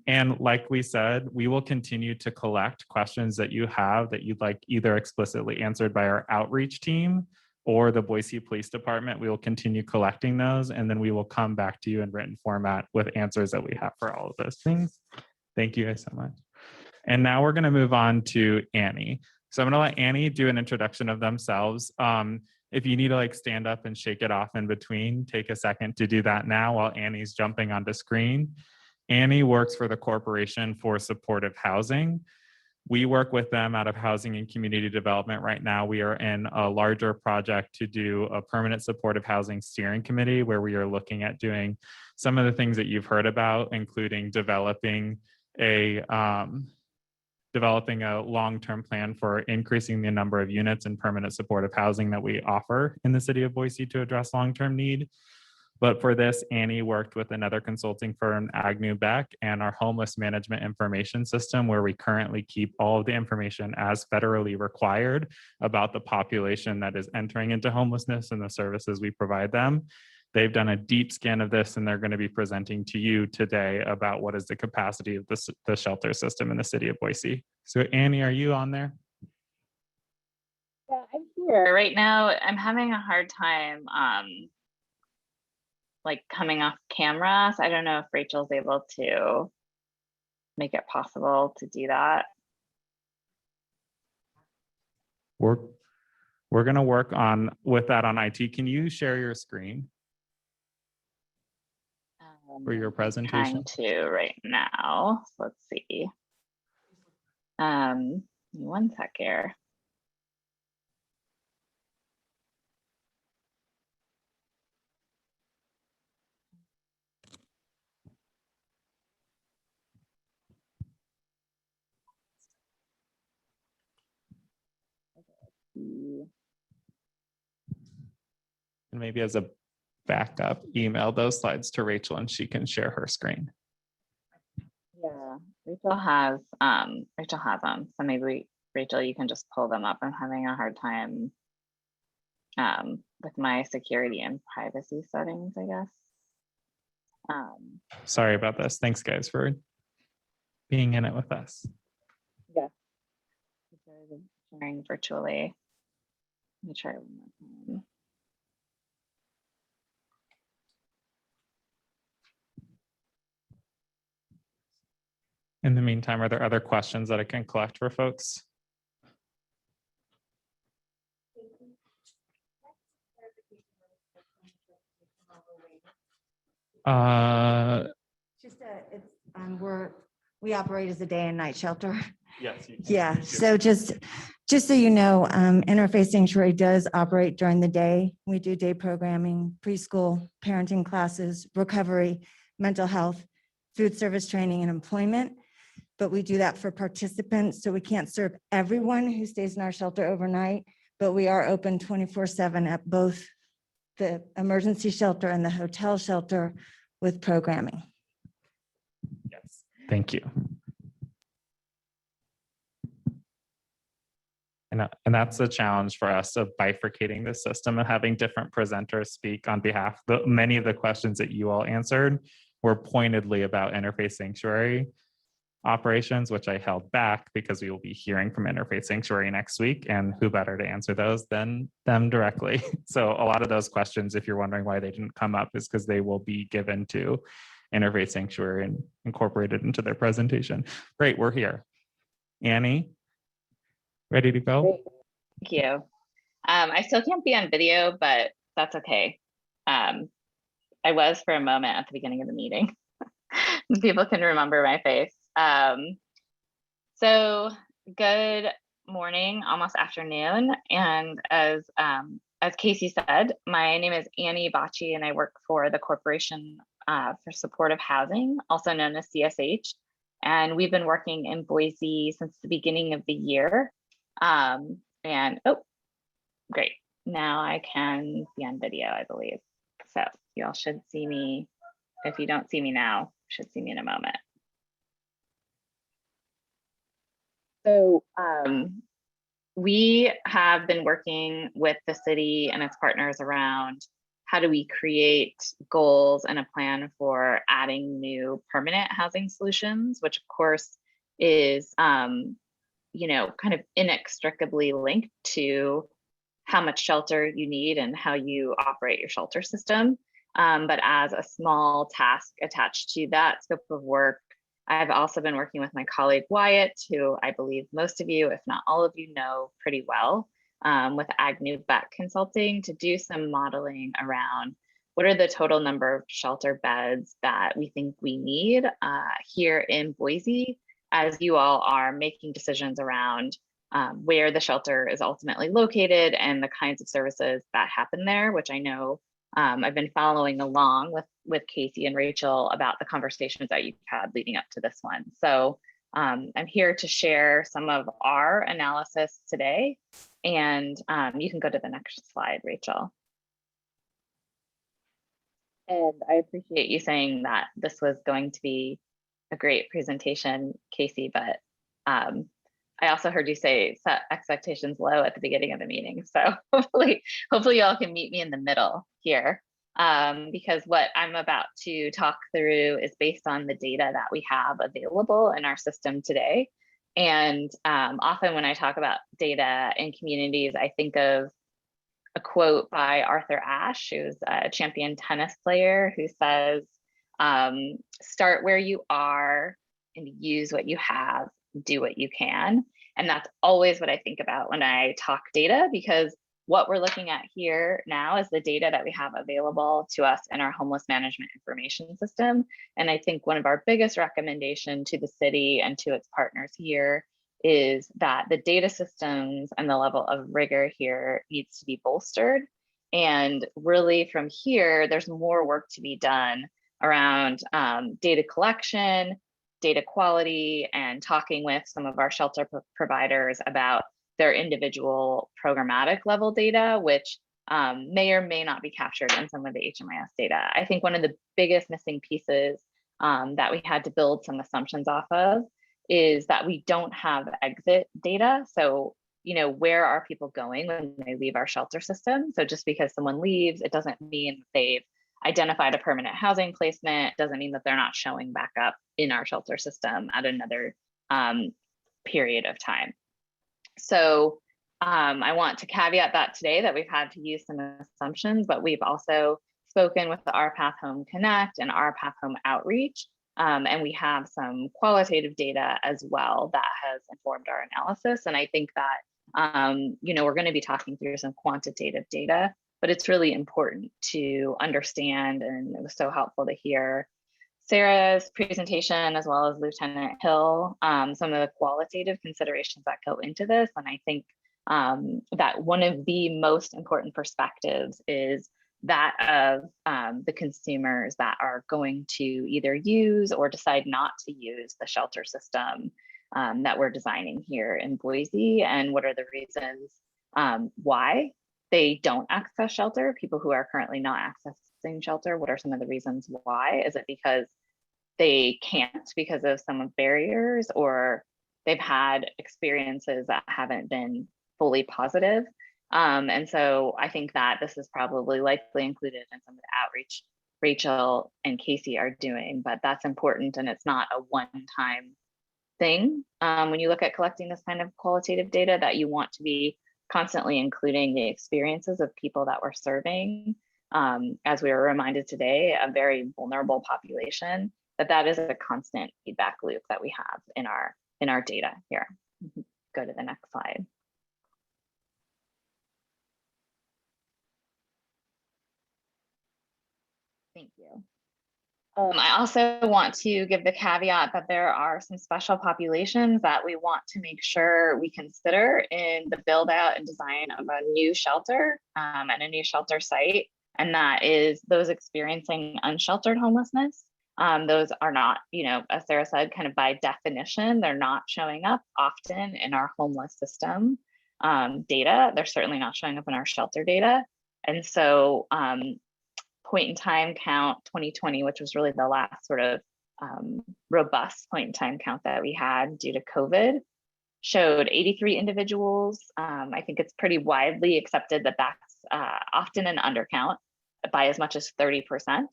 And like we said, we will continue to collect questions that you have that you'd like either explicitly answered by our outreach team or the Boise Police Department. We will continue collecting those, and then we will come back to you in written format with answers that we have for all of those things. Thank you guys so much. And now we're going to move on to Annie. So I'm going to let Annie do an introduction of themselves. If you need to stand up and shake it off in between, take a second to do that now while Annie's jumping onto screen. Annie works for the Corporation for Supportive Housing. We work with them out of Housing and Community Development right now. We are in a larger project to do a permanent supportive housing steering committee where we are looking at doing some of the things that you've heard about, including developing a long-term plan for increasing the number of units in permanent supportive housing that we offer in the city of Boise to address long-term need. But for this, Annie worked with another consulting firm, Agnew Beck, and our homeless management information system, where we currently keep all of the information as federally required about the population that is entering into homelessness and the services we provide them. They've done a deep scan of this, and they're going to be presenting to you today about what is the capacity of the shelter system in the city of Boise. So Annie, are you on there? Yeah, I'm here. Right now, I'm having a hard time coming off camera. So I don't know if Rachel's able to make it possible to do that. We're going to work with that on IT. Can you share your screen for your presentation? Trying to right now. So let's see. One sec here. And maybe as a backup, email those slides to Rachel and she can share her screen. Yeah, Rachel has them. So maybe Rachel, you can just pull them up. I'm having a hard time with my security and privacy settings, I guess. Sorry about this. Thanks guys for being in it with us. Yeah. Sharing virtually. Let me try one more time. In the meantime, are there other questions that I can collect for folks? Just we operate as a day and night shelter. Yes. Yeah, so just so you know, Interfaith Sanctuary does operate during the day. We do day programming, preschool, parenting classes, recovery, mental health, food service training, and employment. But we do that for participants, so we can't serve everyone who stays in our shelter overnight, but we are open 24/7 at both the emergency shelter and the hotel shelter with programming. Yes, thank you. And that's a challenge for us of bifurcating the system and having different presenters speak on behalf. Many of the questions that you all answered were pointedly about Interfaith Sanctuary operations, which I held back because we will be hearing from Interfaith Sanctuary next week, and who better to answer those than them directly. So a lot of those questions, if you're wondering why they didn't come up, is because they will be given to Interfaith Sanctuary and incorporated into their presentation. Great, we're here. Annie, ready to go? Thank you. I still can't be on video, but that's okay. I was for a moment at the beginning of the meeting. People can remember my face. So good morning, almost afternoon. And as Casey said, my name is Annie Bocci, and I work for the Corporation for Supportive Housing, also known as CSH. And we've been working in Boise since the beginning of the year. And oh, great. Now I can be on video, I believe. So y'all should see me. If you don't see me now, you should see me in a moment. So we have been working with the city and its partners around how do we create goals and a plan for adding new permanent housing solutions, which of course is, you know, kind of inextricably linked to how much shelter you need and how you operate your shelter system. But as a small task attached to that scope of work, I've also been working with my colleague Wyatt, who I believe most of you, if not all of you, know pretty well, with Agnew Beck Consulting, to do some modeling around what are the total number of shelter beds that we think we need here in Boise, as you all are making decisions around where the shelter is ultimately located and the kinds of services that happen there, which I know I've been following along with Casey and Rachel about the conversations that you've had leading up to this one. So I'm here to share some of our analysis today, and you can go to the next slide, Rachel. And I appreciate you saying that this was going to be a great presentation, Casey, but I also heard you say set expectations low at the beginning of the meeting. So hopefully y'all can meet me in the middle here, because what I'm about to talk through is based on the data that we have available in our system today. And often when I talk about data in communities, I think of a quote by Arthur Ashe, who's a champion tennis player, who says, start where you are, and use what you have, do what you can. And that's always what I think about when I talk data, because what we're looking at here now is the data that we have available to us in our homeless management information system. And I think one of our biggest recommendation to the city and to its partners here is that the data systems and the level of rigor here needs to be bolstered. And really from here, there's more work to be done around data collection, data quality, and talking with some of our shelter providers about their individual programmatic level data, which may or may not be captured in some of the HMIS data. I think one of the biggest missing pieces that we had to build some assumptions off of is that we don't have exit data. So, you know, where are people going when they leave our shelter system? So just because someone leaves, it doesn't mean they've identified a permanent housing placement, doesn't mean that they're not showing back up in our shelter system at another period of time. So I want to caveat that today that we've had to use some assumptions, but we've also spoken with the Our Path Home Connect and Our Path Home Outreach. And we have some qualitative data as well that has informed our analysis. And I think that, you know, we're going to be talking through some quantitative data, but it's really important to understand, and it was so helpful to hear Sarah's presentation as well as Lieutenant Hill, some of the qualitative considerations that go into this. And I think that one of the most important perspectives is that of the consumers that are going to either use or decide not to use the shelter system that we're designing here in Boise, and what are the reasons why they don't access shelter. People who are currently not accessing shelter, what are some of the reasons why? Is it because they can't because of some of barriers, or they've had experiences that haven't been fully positive? And so I think that this is probably likely included in some of the outreach Rachel and Casey are doing, but that's important, and it's not a one-time thing. When you look at collecting this kind of qualitative data, that you want to be constantly including the experiences of people that we're serving. As we were reminded today, a very vulnerable population, that is a constant feedback loop that we have in our data here. Go to the next slide. Thank you. I also want to give the caveat that there are some special populations that we want to make sure we consider in the build out and design of a new shelter and a new shelter site. And that is those experiencing unsheltered homelessness. Those are not, you know, as Sarah said, kind of by definition, they're not showing up often in our homeless system data. They're certainly not showing up in our shelter data. And so point in time count 2020, which was really the last sort of robust point in time count that we had due to COVID, showed 83 individuals. I think it's pretty widely accepted that that's often an undercount by as much as 30%.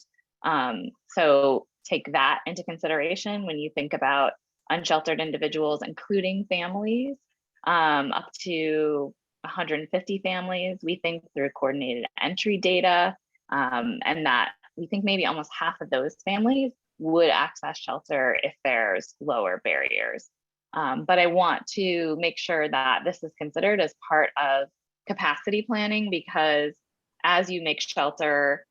So take that into consideration when you think about unsheltered individuals, including families, up to 150 families, we think, through coordinated entry data. And that we think maybe almost half of those families would access shelter if there's lower barriers. But I want to make sure that this is considered as part of capacity planning, because as you make shelter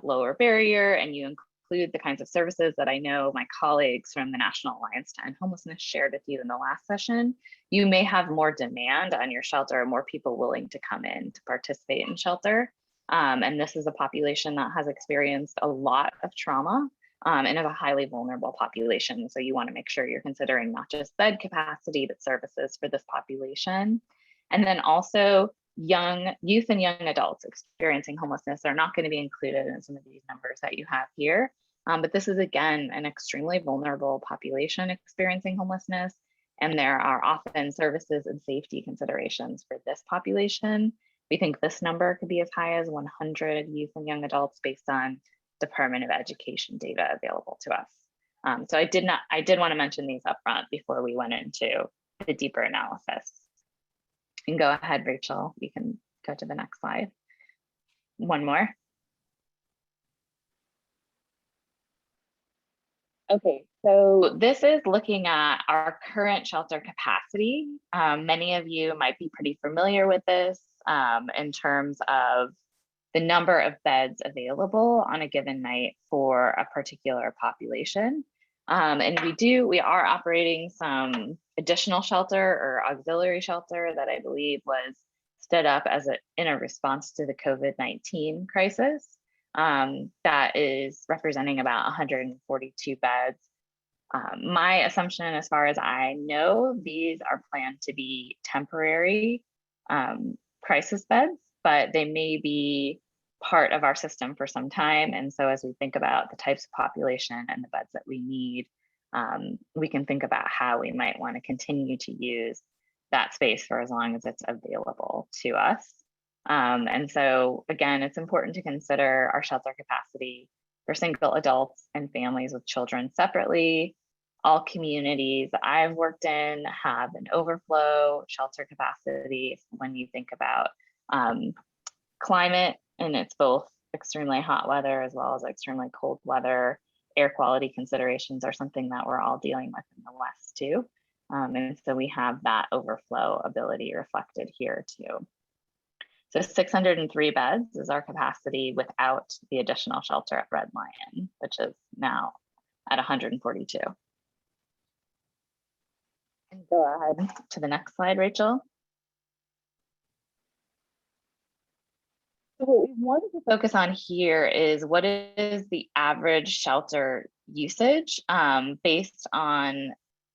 lower barrier and you include the kinds of services that I know my colleagues from the National Alliance to End Homelessness shared with you in the last session, you may have more demand on your shelter, more people willing to come in to participate in shelter. And this is a population that has experienced a lot of trauma and is a highly vulnerable population. So you want to make sure you're considering not just bed capacity, but services for this population. And then also youth and young adults experiencing homelessness are not going to be included in some of these numbers that you have here. But this is, again, an extremely vulnerable population experiencing homelessness. And there are often services and safety considerations for this population. We think this number could be as high as 100 youth and young adults based on Department of Education data available to us. So I did want to mention these up front before we went into the deeper analysis. You can go ahead, Rachel. You can go to the next slide. One more. Okay, so this is looking at our current shelter capacity. Many of you might be pretty familiar with this in terms of the number of beds available on a given night for a particular population. And we are operating some additional shelter or auxiliary shelter that I believe was stood up as in a response to the COVID-19 crisis. That is representing about 142 beds. My assumption, as far as I know, these are planned to be temporary crisis beds, but they may be part of our system for some time. And so as we think about the types of population and the beds that we need, we can think about how we might want to continue to use that space for as long as it's available to us. And so again, it's important to consider our shelter capacity for single adults and families with children separately. All communities that I've worked in have an overflow shelter capacity when you think about climate, and it's both extremely hot weather as well as extremely cold weather. Air quality considerations are something that we're all dealing with in the West too. And so we have that overflow ability reflected here too. So 603 beds is our capacity without the additional shelter at Red Lion, which is now at 142. And go ahead to the next slide, Rachel. So what we wanted to focus on here is what is the average shelter usage based on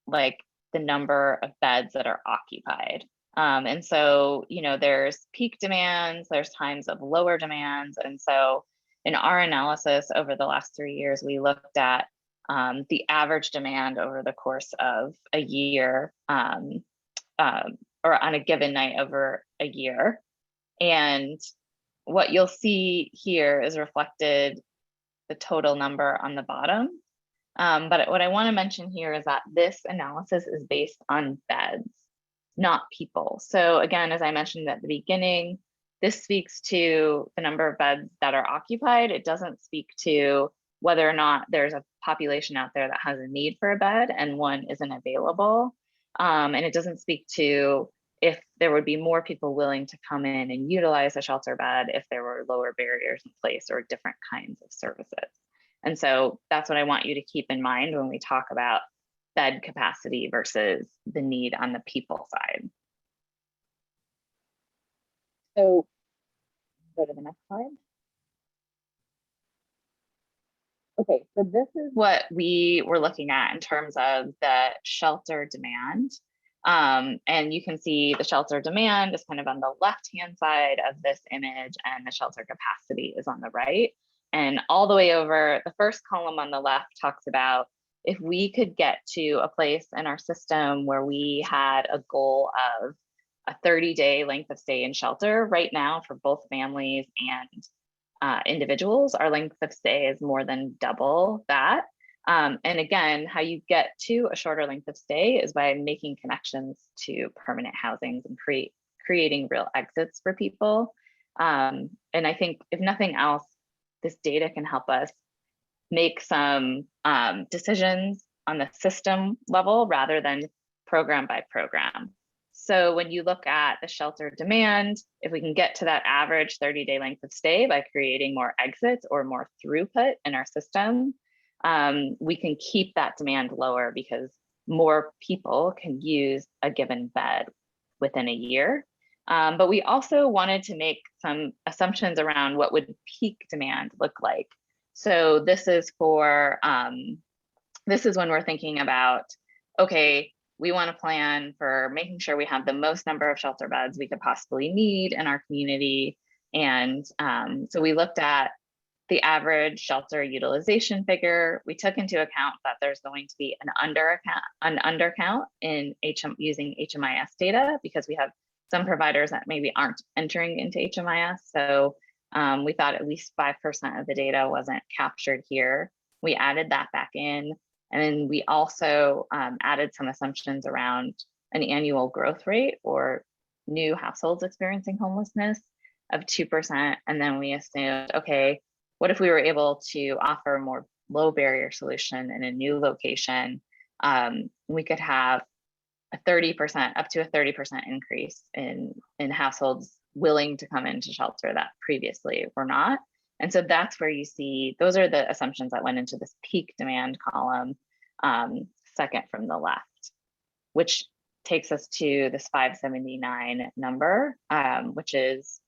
like the number of beds that are occupied. And so, you know, there's peak demands, there's times of lower demands. And so in our analysis over the last 3 years, we looked at the average demand over the course of a year or on a given night over a year. And what you'll see here is reflected the total number on the bottom. But what I want to mention here is that this analysis is based on beds, not people. So again, as I mentioned at the beginning, this speaks to the number of beds that are occupied. It doesn't speak to whether or not there's a population out there that has a need for a bed and one isn't available. And it doesn't speak to if there would be more people willing to come in and utilize a shelter bed if there were lower barriers in place or different kinds of services. And so that's what I want you to keep in mind when we talk about bed capacity versus the need on the people side. So go to the next slide. Okay, so this is what we were looking at in terms of the shelter demand. And you can see the shelter demand is kind of on the left-hand side of this image and the shelter capacity is on the right. And all the way over, the first column on the left talks about if we could get to a place in our system where we had a goal of a 30-day length of stay in shelter. Right now for both families and individuals, our length of stay is more than double that. And again, how you get to a shorter length of stay is by making connections to permanent housings and creating real exits for people. And I think if nothing else, this data can help us make some decisions on the system level rather than program by program. So when you look at the shelter demand, if we can get to that average 30-day length of stay by creating more exits or more throughput in our system, we can keep that demand lower because more people can use a given bed within a year. But we also wanted to make some assumptions around what would peak demand look like. So this is for, this is when we're thinking about, okay, we want to plan for making sure we have the most number of shelter beds we could possibly need in our community. And so we looked at the average shelter utilization figure. We took into account that there's going to be an undercount in using HMIS data because we have some providers that maybe aren't entering into HMIS. So we thought at least 5% of the data wasn't captured here. We added that back in. And then we also added some assumptions around an annual growth rate or new households experiencing homelessness of 2%. And then we assumed, okay, what if we were able to offer more low barrier solution in a new location, we could have a 30%, up to a 30% increase in households willing to come into shelter that previously were not. And so that's where you see, those are the assumptions that went into this peak demand column, second from the left, which takes us to this 579 number, which is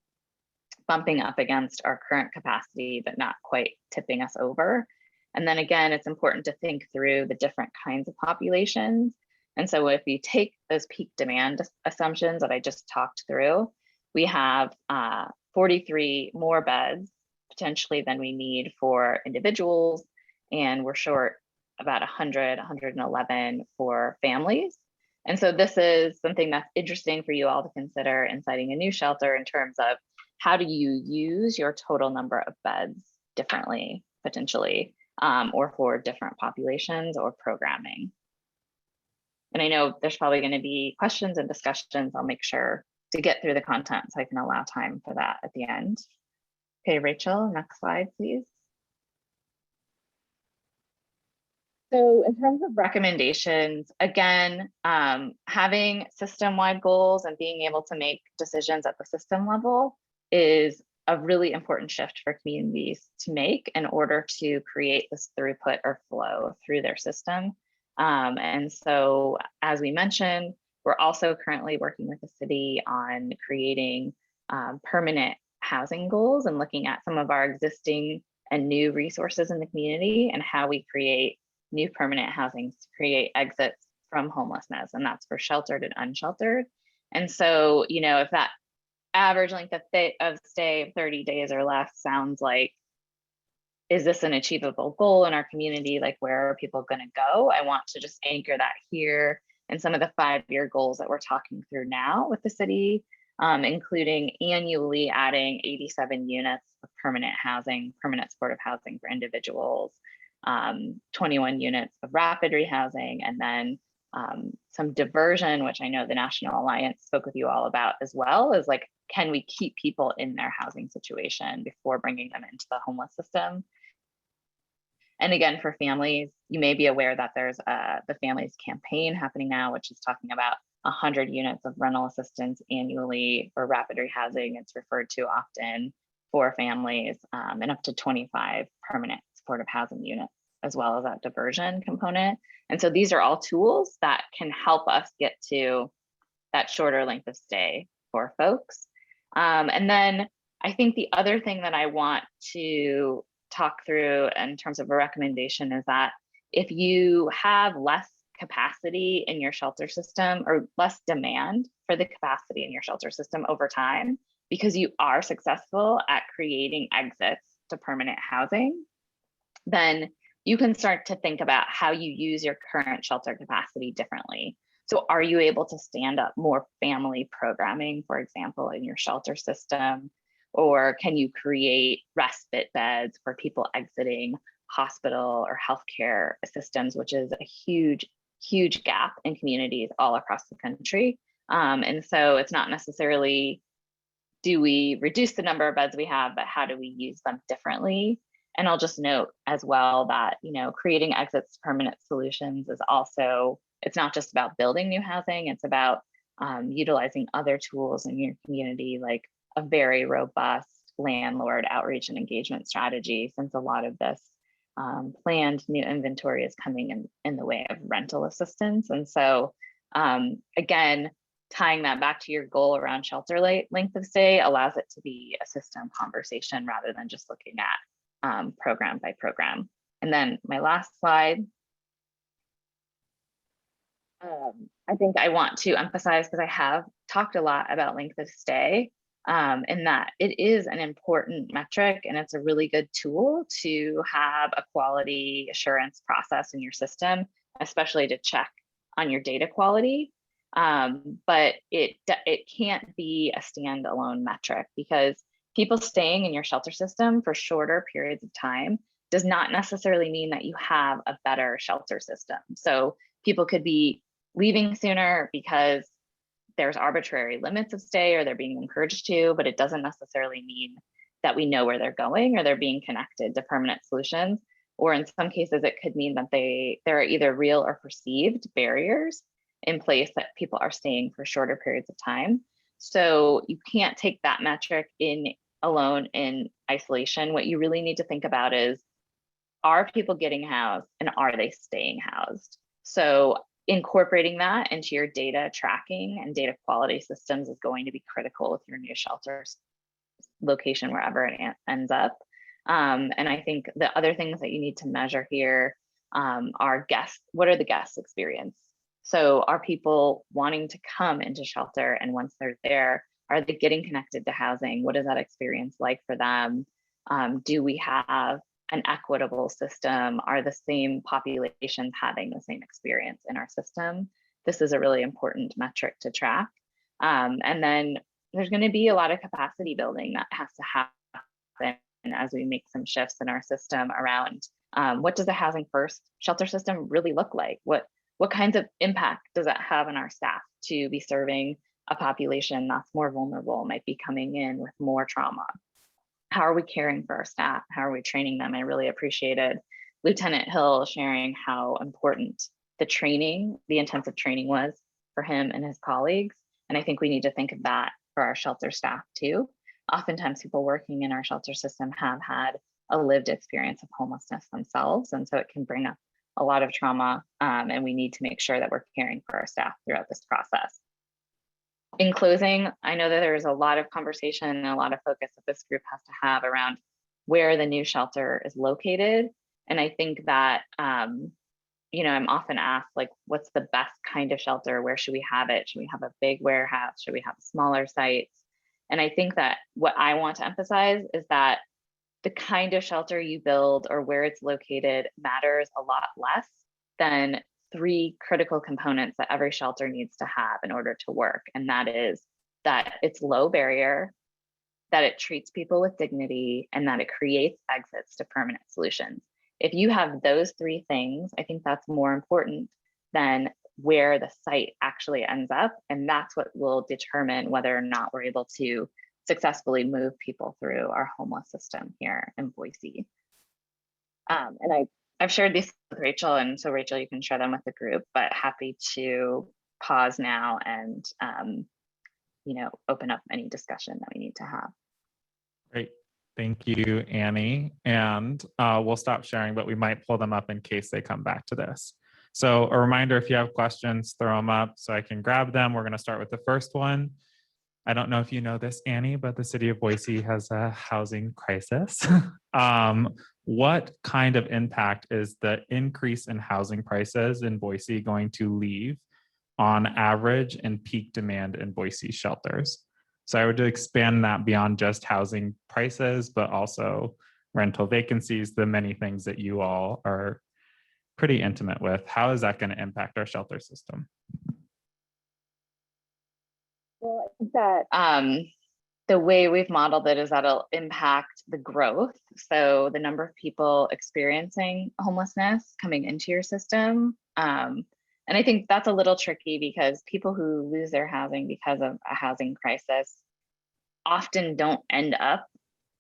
bumping up against our current capacity, but not quite tipping us over. And then again, it's important to think through the different kinds of populations. And so if you take those peak demand assumptions that I just talked through, we have 43 more beds potentially than we need for individuals, and we're short about 100, 111 for families. And so this is something that's interesting for you all to consider in siting a new shelter in terms of how do you use your total number of beds differently, potentially, or for different populations or programming. And I know there's probably going to be questions and discussions. I'll make sure to get through the content so I can allow time for that at the end. Okay, Rachel, next slide, please. So in terms of recommendations, again, having system-wide goals and being able to make decisions at the system level is a really important shift for communities to make in order to create this throughput or flow through their system. And so, as we mentioned, we're also currently working with the city on creating permanent housing goals and looking at some of our existing and new resources in the community and how we create new permanent housing to create exits from homelessness. And that's for sheltered and unsheltered. And so, you know, if that average length of stay of 30 days or less sounds like, is this an achievable goal in our community? Like, where are people going to go? I want to just anchor that here and some of the 5-year goals that we're talking through now with the city, including annually adding 87 units of permanent housing, permanent supportive housing for individuals, 21 units of rapid rehousing, and then some diversion, which I know the National Alliance spoke with you all about as well, is like, can we keep people in their housing situation before bringing them into the homeless system? And again, for families, you may be aware that there's the Families Campaign happening now, which is talking about 100 units of rental assistance annually for rapid rehousing. It's referred to often for families, and up to 25 permanent supportive housing units, as well as that diversion component. And so these are all tools that can help us get to that shorter length of stay for folks. And then I think the other thing that I want to talk through in terms of a recommendation is that if you have less capacity in your shelter system or less demand for the capacity in your shelter system over time, because you are successful at creating exits to permanent housing, then you can start to think about how you use your current shelter capacity differently. So are you able to stand up more family programming, for example, in your shelter system? Or can you create respite beds for people exiting hospital or healthcare systems, which is a huge, huge gap in communities all across the country. And so it's not necessarily, do we reduce the number of beds we have, but how do we use them differently? And I'll just note as well that, you know, creating exits to permanent solutions is also, it's not just about building new housing, it's about utilizing other tools in your community, like a very robust landlord outreach and engagement strategy, since a lot of this planned new inventory is coming in the way of rental assistance. And so again, tying that back to your goal around shelter length of stay allows it to be a system conversation rather than just looking at program by program. And then my last slide, I think I want to emphasize, because I have talked a lot about length of stay, in that it is an important metric and it's a really good tool to have a quality assurance process in your system, especially to check on your data quality. But it can't be a standalone metric, because people staying in your shelter system for shorter periods of time does not necessarily mean that you have a better shelter system. So people could be leaving sooner because there's arbitrary limits of stay or they're being encouraged to, but it doesn't necessarily mean that we know where they're going or they're being connected to permanent solutions. or in some cases, it could mean that there are either real or perceived barriers in place that people are staying for shorter periods of time. So you can't take that metric alone in isolation. What you really need to think about is, are people getting housed and are they staying housed? So incorporating that into your data tracking and data quality systems is going to be critical with your new shelter location, wherever it ends up. And I think the other things that you need to measure here are what are the guest experience? So are people wanting to come into shelter, and once they're there, are they getting connected to housing? What is that experience like for them? Do we have an equitable system? Are the same populations having the same experience in our system? This is a really important metric to track. And then there's going to be a lot of capacity building that has to happen as we make some shifts in our system around what does a housing first shelter system really look like? What kinds of impact does that have on our staff to be serving a population that's more vulnerable, might be coming in with more trauma? How are we caring for our staff? How are we training them? I really appreciated Lieutenant Hill sharing how important the intensive training was for him and his colleagues. And I think we need to think of that for our shelter staff too. Oftentimes people working in our shelter system have had a lived experience of homelessness themselves. And so it can bring up a lot of trauma, and we need to make sure that we're caring for our staff throughout this process. In closing, I know that there's a lot of conversation and a lot of focus that this group has to have around where the new shelter is located. And I think that, I'm often asked, like, what's the best kind of shelter? Where should we have it? Should we have a big warehouse? Should we have smaller sites? And I think that what I want to emphasize is that the kind of shelter you build or where it's located matters a lot less than 3 critical components that every shelter needs to have in order to work. And that is that it's low barrier, that it treats people with dignity, and that it creates exits to permanent solutions. If you have those 3 things, I think that's more important than where the site actually ends up. And that's what will determine whether or not we're able to successfully move people through our homeless system here in Boise. And I've shared these with Rachel, and so Rachel, you can share them with the group, but happy to pause now and open up any discussion that we need to have. Great. Thank you, Annie. And we'll stop sharing, but we might pull them up in case they come back to this. So a reminder, if you have questions, throw them up so I can grab them. We're going to start with the first one. I don't know if you know this, Annie, but the city of Boise has a housing crisis. What kind of impact is the increase in housing prices in Boise going to leave on average and peak demand in Boise shelters? So I would expand that beyond just housing prices, but also rental vacancies, the many things that you all are pretty intimate with. How is that going to impact our shelter system? Well, I think that the way we've modeled it is that it'll impact the growth. So the number of people experiencing homelessness coming into your system. And I think that's a little tricky because people who lose their housing because of a housing crisis often don't end up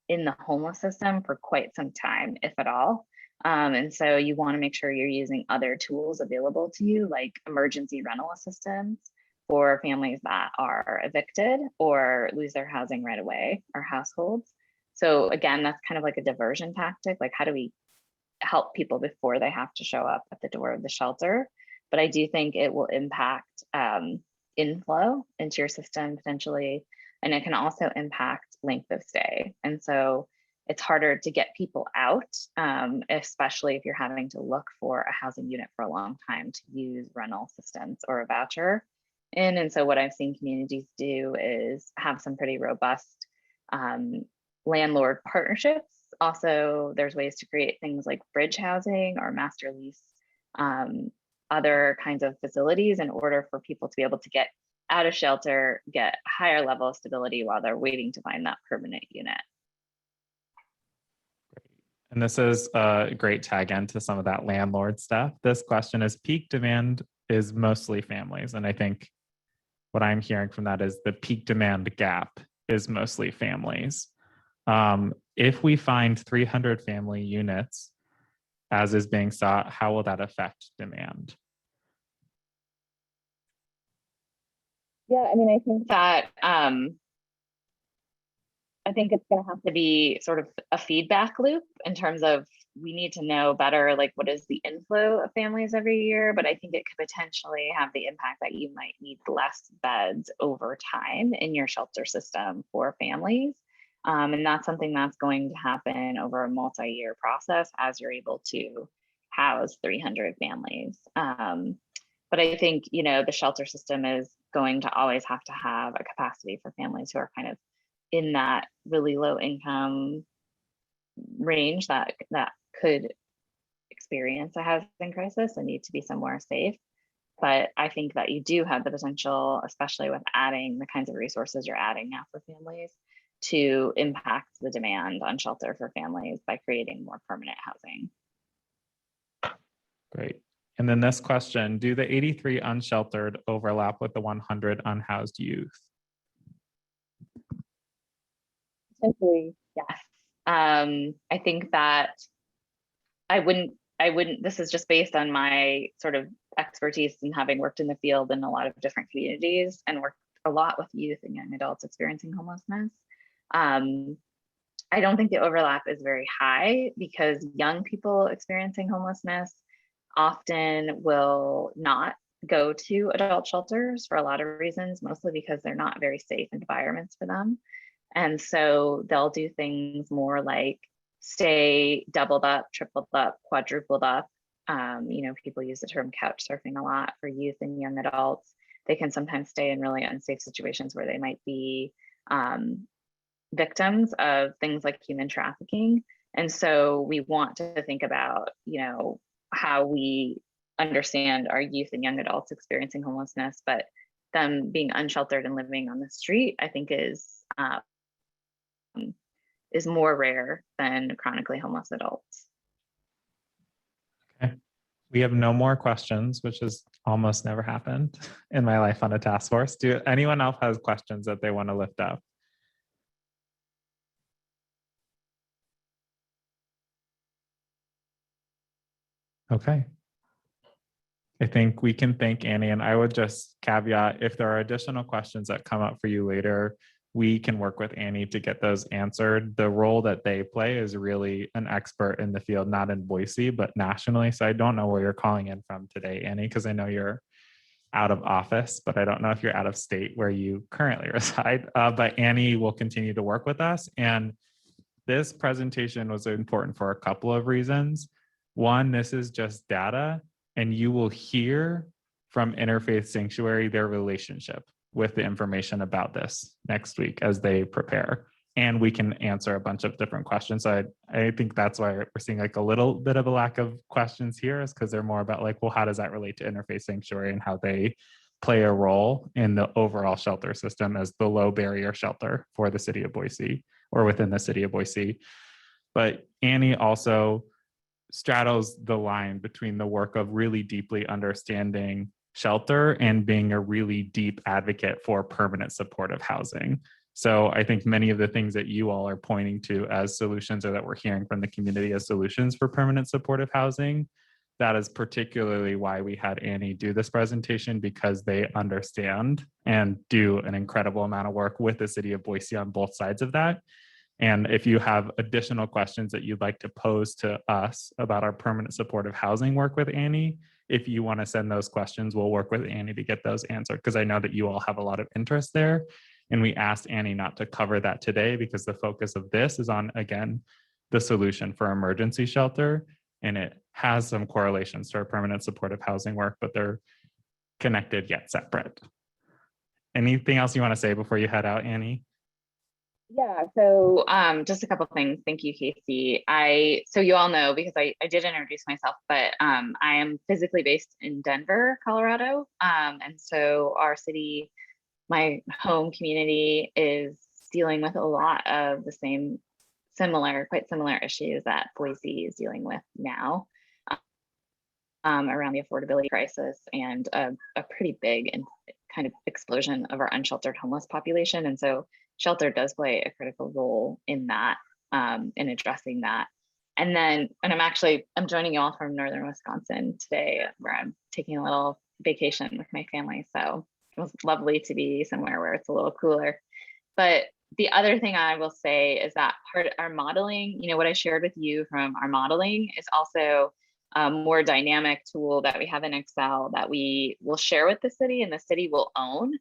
in the homeless system for quite some time, if at all. And so you want to make sure you're using other tools available to you, like emergency rental assistance for families that are evicted or lose their housing right away, or households. So again, that's kind of like a diversion tactic. Like, how do we help people before they have to show up at the door of the shelter? But I do think it will impact inflow into your system potentially, and it can also impact length of stay. And so it's harder to get people out, especially if you're having to look for a housing unit for a long time to use rental assistance or a voucher. And so what I've seen communities do is have some pretty robust landlord partnerships. Also, there's ways to create things like bridge housing or master lease, other kinds of facilities in order for people to be able to get out of shelter, get a higher level of stability while they're waiting to find that permanent unit. And this is a great tag into some of that landlord stuff. This question is, peak demand is mostly families. And I think what I'm hearing from that is the peak demand gap is mostly families. If we find 300 family units, as is being sought, how will that affect demand? Yeah, I mean, I think that I think it's going to have to be sort of a feedback loop in terms of we need to know better, like what is the inflow of families every year, but I think it could potentially have the impact that you might need less beds over time in your shelter system for families. And that's something that's going to happen over a multi-year process as you're able to house 300 families. But I think, you know, the shelter system is going to always have to have a capacity for families who are kind of in that really low income range that could experience a housing crisis and need to be somewhere safe. But I think that you do have the potential, especially with adding the kinds of resources you're adding now for families, to impact the demand on shelter for families by creating more permanent housing. Great. And then this question, do the 83 unsheltered overlap with the 100 unhoused youth? Essentially, yes. I think that I wouldn't, this is just based on my sort of expertise and having worked in the field in a lot of different communities and worked a lot with youth and young adults experiencing homelessness. I don't think the overlap is very high because young people experiencing homelessness often will not go to adult shelters for a lot of reasons, mostly because they're not very safe environments for them. And so they'll do things more like stay doubled up, tripled up, quadrupled up. You know, people use the term couch surfing a lot for youth and young adults. They can sometimes stay in really unsafe situations where they might be victims of things like human trafficking. And so we want to think about, you know, how we understand our youth and young adults experiencing homelessness, but them being unsheltered and living on the street, I think is more rare than chronically homeless adults. Okay. We have no more questions, which has almost never happened in my life on a task force. Do anyone else has questions that they want to lift up? Okay. I think we can thank Annie, and I would just caveat, if there are additional questions that come up for you later, we can work with Annie to get those answered. The role that they play is really an expert in the field, not in Boise, but nationally. So I don't know where you're calling in from today, Annie, because I know you're out of office, but I don't know if you're out of state where you currently reside. But Annie will continue to work with us. And this presentation was important for a couple of reasons. One, this is just data, and you will hear from Interfaith Sanctuary their relationship with the information about this next week as they prepare. And we can answer a bunch of different questions. So I think that's why we're seeing like a little bit of a lack of questions here, is because they're more about like, well, how does that relate to Interfaith Sanctuary and how they play a role in the overall shelter system as the low barrier shelter for the city of Boise or within the city of Boise. But Annie also straddles the line between the work of really deeply understanding shelter and being a really deep advocate for permanent supportive housing. So I think many of the things that you all are pointing to as solutions, or that we're hearing from the community as solutions for permanent supportive housing, that is particularly why we had Annie do this presentation, because they understand and do an incredible amount of work with the city of Boise on both sides of that. And if you have additional questions that you'd like to pose to us about our permanent supportive housing work with Annie, if you want to send those questions, we'll work with Annie to get those answered, because I know that you all have a lot of interest there. And we asked Annie not to cover that today because the focus of this is on, again, the solution for emergency shelter. And it has some correlations to our permanent supportive housing work, but they're connected yet separate. Anything else you want to say before you head out, Annie? Yeah, so just a couple of things. Thank you, Casey. So you all know, because I did introduce myself, but I am physically based in Denver, Colorado. And so our city, my home community, is dealing with a lot of the quite similar issues that Boise is dealing with now around the affordability crisis and a pretty big and kind of explosion of our unsheltered homeless population. And so shelter does play a critical role in that, in addressing that. And then, and I'm joining you all from Northern Wisconsin today, where I'm taking a little vacation with my family. So it was lovely to be somewhere where it's a little cooler. But the other thing I will say is that part of our modeling, what I shared with you from our modeling is also a more dynamic tool that we have in Excel that we will share with the city and the city will own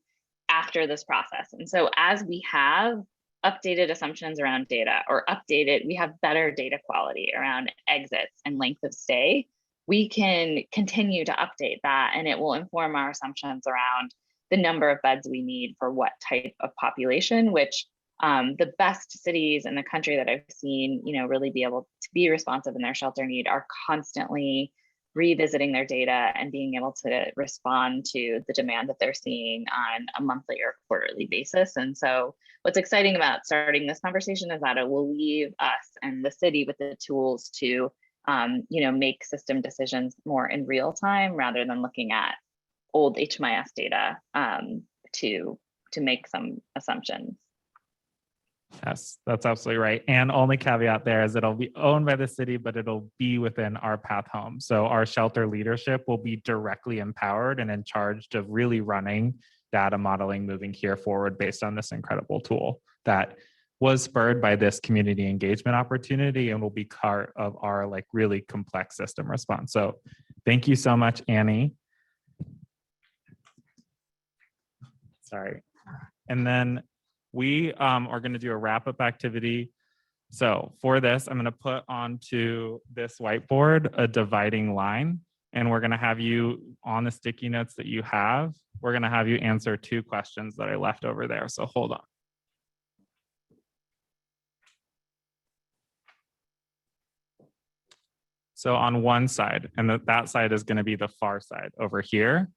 after this process. And so as we have updated assumptions around data or we have better data quality around exits and length of stay, we can continue to update that, and it will inform our assumptions around the number of beds we need for what type of population, which the best cities in the country that I've seen, really be able to be responsive in their shelter need are constantly revisiting their data and being able to respond to the demand that they're seeing on a monthly or quarterly basis. And so what's exciting about starting this conversation is that it will leave us and the city with the tools to make system decisions more in real time rather than looking at old HMIS data to make some assumptions. Yes, that's absolutely right. And only caveat there is it'll be owned by the city, but it'll be within our path home. So our shelter leadership will be directly empowered and in charge of really running data modeling moving here forward based on this incredible tool that was spurred by this community engagement opportunity and will be part of our really complex system response. So thank you so much, Annie. Sorry. And then we are going to do a wrap-up activity. So for this, I'm going to put onto this whiteboard a dividing line, and we're going to have you on the sticky notes that you have. We're going to have you answer 2 questions that I left over there. So hold on. So on one side, and that side is going to be the far side over here.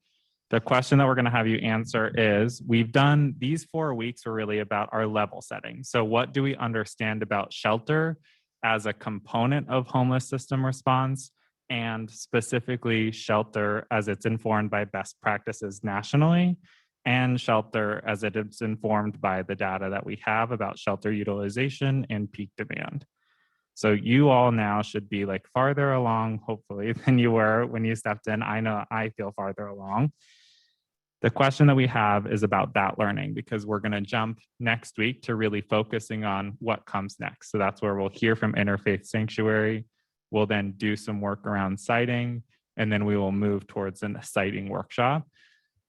The question that we're going to have you answer is, we've done these 4 weeks were really about our level setting. So what do we understand about shelter as a component of homeless system response, and specifically shelter as it's informed by best practices nationally, and shelter as it is informed by the data that we have about shelter utilization and peak demand. So you all now should be farther along, hopefully, than you were when you stepped in. I know I feel farther along. The question that we have is about that learning, because we're going to jump next week to really focusing on what comes next. So that's where we'll hear from Interfaith Sanctuary. We'll then do some work around siting, and then we will move towards a siting workshop.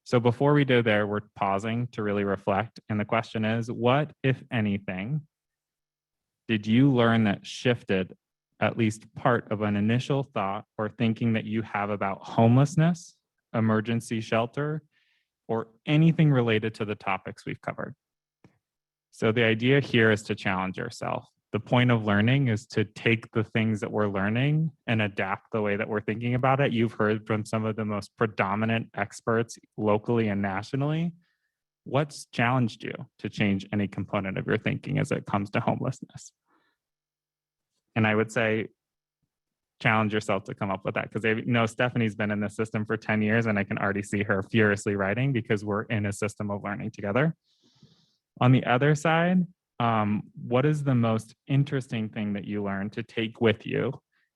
So before we do there, we're pausing to really reflect. And the question is, what, if anything, did you learn that shifted at least part of an initial thought or thinking that you have about homelessness, emergency shelter, or anything related to the topics we've covered? So the idea here is to challenge yourself. The point of learning is to take the things that we're learning and adapt the way that we're thinking about it. You've heard from some of the most predominant experts locally and nationally. What's challenged you to change any component of your thinking as it comes to homelessness? And I would say, challenge yourself to come up with that, because I know Stephanie's been in this system for 10 years and I can already see her furiously writing because we're in a system of learning together. On the other side, what is the most interesting thing that you learned to take with you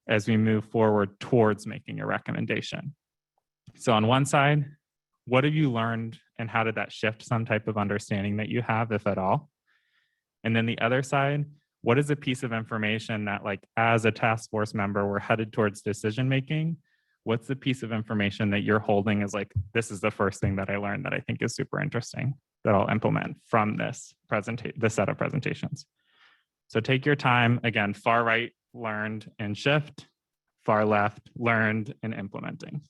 as we move forward towards making a recommendation? So on one side, what have you learned and how did that shift some type of understanding that you have, if at all? And then the other side, what is a piece of information that as a task force member, we're headed towards decision making? What's the piece of information that you're holding as this is the first thing that I learned that I think is super interesting that I'll implement from this set of presentations? So take your time. Again, far right, learned and shift. Far left, learned and implementing.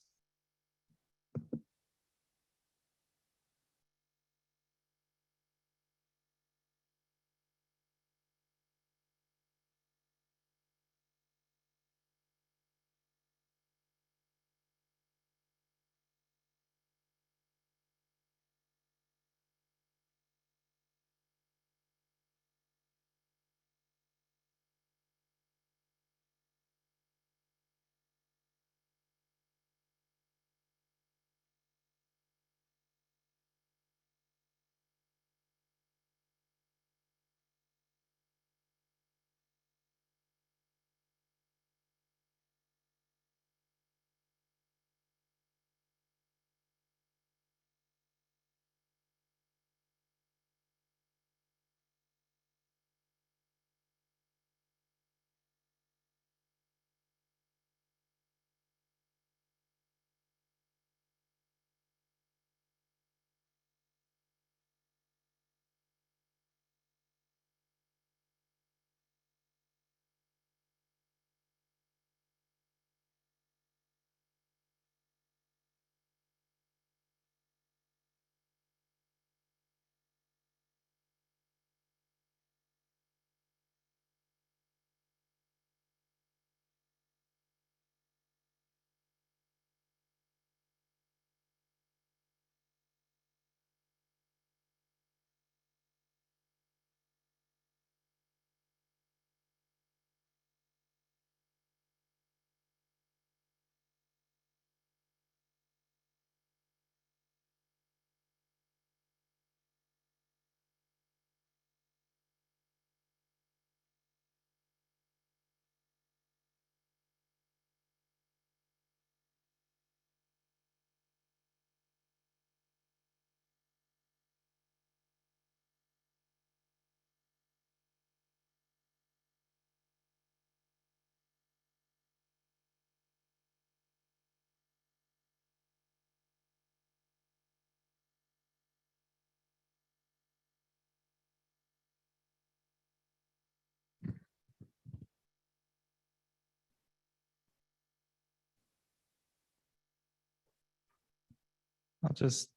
I'll just,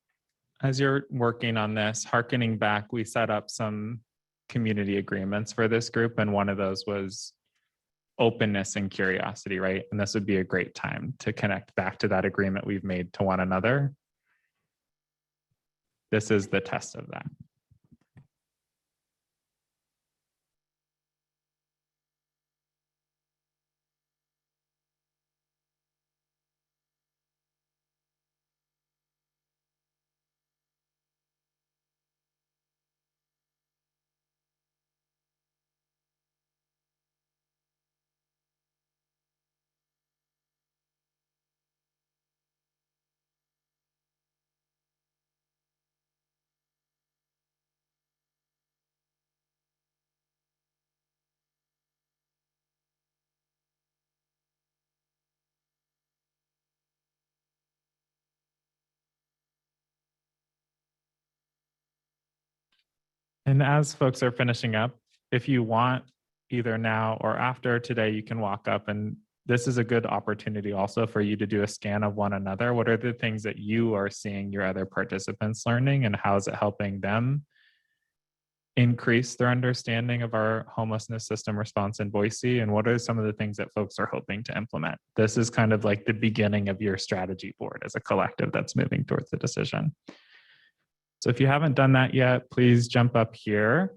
as you're working on this, hearkening back, we set up some community agreements for this group, and one of those was openness and curiosity, right? And this would be a great time to connect back to that agreement we've made to one another. This is the test of that. And as folks are finishing up, if you want, either now or after today, you can walk up, and this is a good opportunity also for you to do a scan of one another. What are the things that you are seeing your other participants learning, and how is it helping them increase their understanding of our homelessness system response in Boise? And what are some of the things that folks are hoping to implement? This is kind of like the beginning of your strategy board as a collective that's moving towards the decision. So if you haven't done that yet, please jump up here.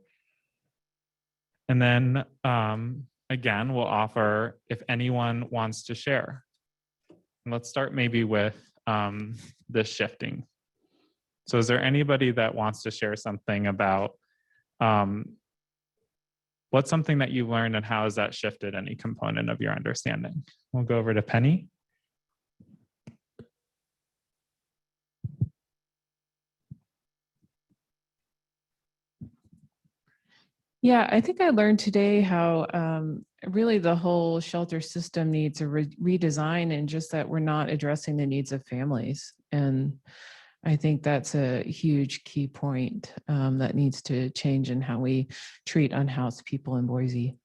And then again, we'll offer if anyone wants to share. And let's start maybe with this shifting. So is there anybody that wants to share something about what's something that you learned and how has that shifted any component of your understanding? We'll go over to Penny. Yeah, I think I learned today how really the whole shelter system needs a redesign, and just that we're not addressing the needs of families. And I think that's a huge key point that needs to change in how we treat unhoused people in Boise.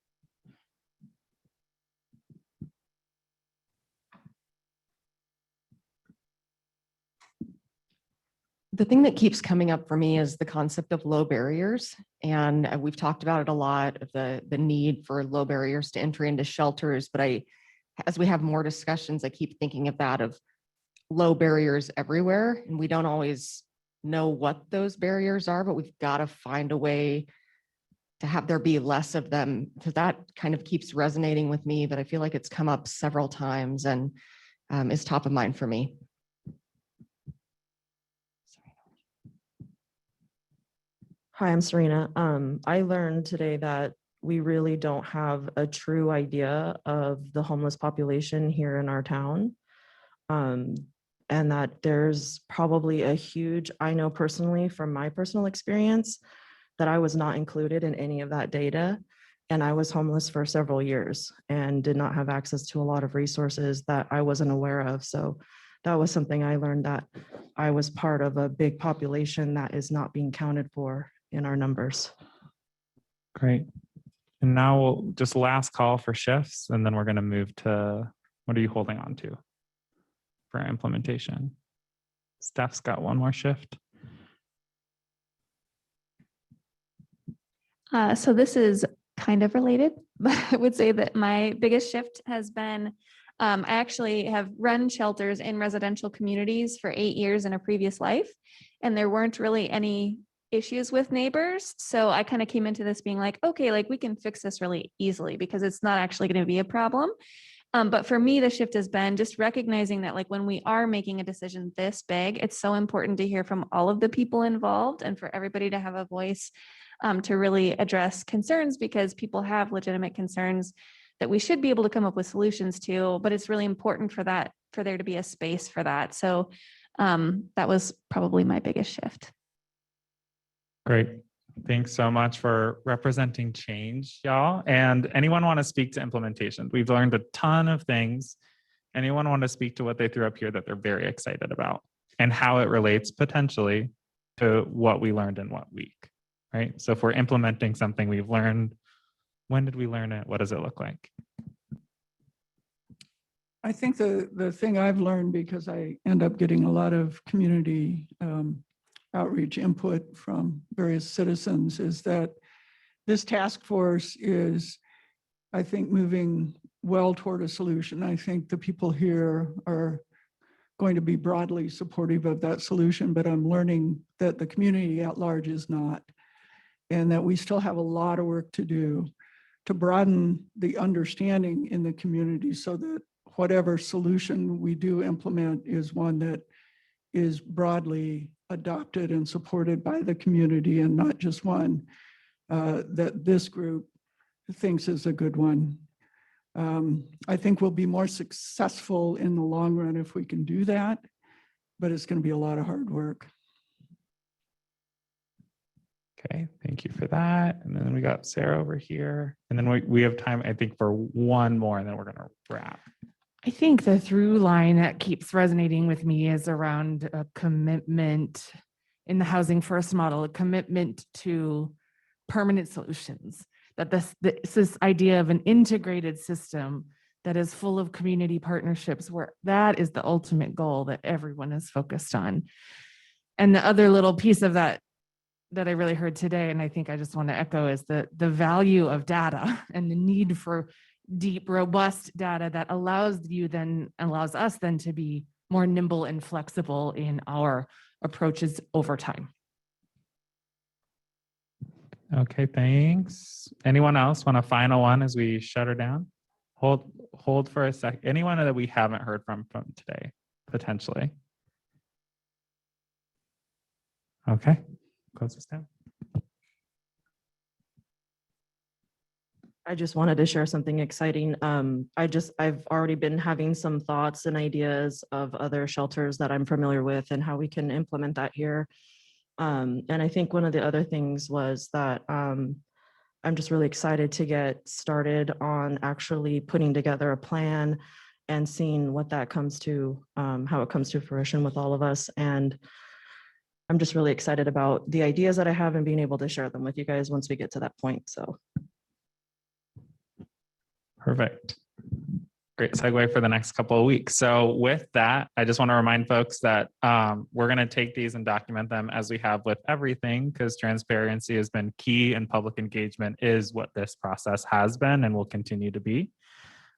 The thing that keeps coming up for me is the concept of low barriers. And we've talked about it a lot, of the need for low barriers to entry into shelters. But as we have more discussions, I keep thinking of that, of low barriers everywhere. And we don't always know what those barriers are, but we've got to find a way to have there be less of them, because that kind of keeps resonating with me. But I feel like it's come up several times and is top of mind for me. Hi, I'm Serena. I learned today that we really don't have a true idea of the homeless population here in our town. And that there's probably a huge, I know personally from my personal experience, that I was not included in any of that data. And I was homeless for several years and did not have access to a lot of resources that I wasn't aware of. So that was something I learned, that I was part of a big population that is not being counted for in our numbers. Great. And now we'll just last call for shifts, and then we're going to move to, what are you holding on to for implementation? Steph's got one more shift. So this is kind of related, but I would say that my biggest shift has been, I actually have run shelters in residential communities for 8 years in a previous life, and there weren't really any issues with neighbors. So I kind of came into this being like, okay, like we can fix this really easily because it's not actually going to be a problem. But for me, the shift has been just recognizing that like when we are making a decision this big, it's so important to hear from all of the people involved and for everybody to have a voice to really address concerns, because people have legitimate concerns that we should be able to come up with solutions to, but it's really important for that, for there to be a space for that. So that was probably my biggest shift. Great. Thanks so much for representing change, y'all. And anyone want to speak to implementation? We've learned a ton of things. Anyone want to speak to what they threw up here that they're very excited about and how it relates potentially to what we learned in what week, right? So if we're implementing something we've learned, when did we learn it? What does it look like? I think the thing I've learned, because I end up getting a lot of community outreach input from various citizens, is that this task force is, I think, moving well toward a solution. I think the people here are going to be broadly supportive of that solution, but I'm learning that the community at large is not, and that we still have a lot of work to do to broaden the understanding in the community so that whatever solution we do implement is one that is broadly adopted and supported by the community, and not just one that this group thinks is a good one. I think we'll be more successful in the long run if we can do that, but it's going to be a lot of hard work. Okay, thank you for that. And then we got Sarah over here. And then we have time, I think, for one more, and then we're going to wrap. I think the through line that keeps resonating with me is around a commitment in the Housing First model, a commitment to permanent solutions. That this idea of an integrated system that is full of community partnerships, where that is the ultimate goal that everyone is focused on. And the other little piece of that I really heard today, and I think I just want to echo, is the value of data and the need for deep, robust data that allows us then to be more nimble and flexible in our approaches over time. Okay, thanks. Anyone else want a final one as we shut her down? Hold for a sec. Anyone that we haven't heard from today, potentially? Okay, close this down. I just wanted to share something exciting. I've already been having some thoughts and ideas of other shelters that I'm familiar with and how we can implement that here. And I think one of the other things was that I'm just really excited to get started on actually putting together a plan and seeing what that comes to, how it comes to fruition with all of us. And I'm just really excited about the ideas that I have and being able to share them with you guys once we get to that point. So. Perfect. Great segue for the next couple of weeks. So with that, I just want to remind folks that we're going to take these and document them as we have with everything, because transparency has been key and public engagement is what this process has been and will continue to be.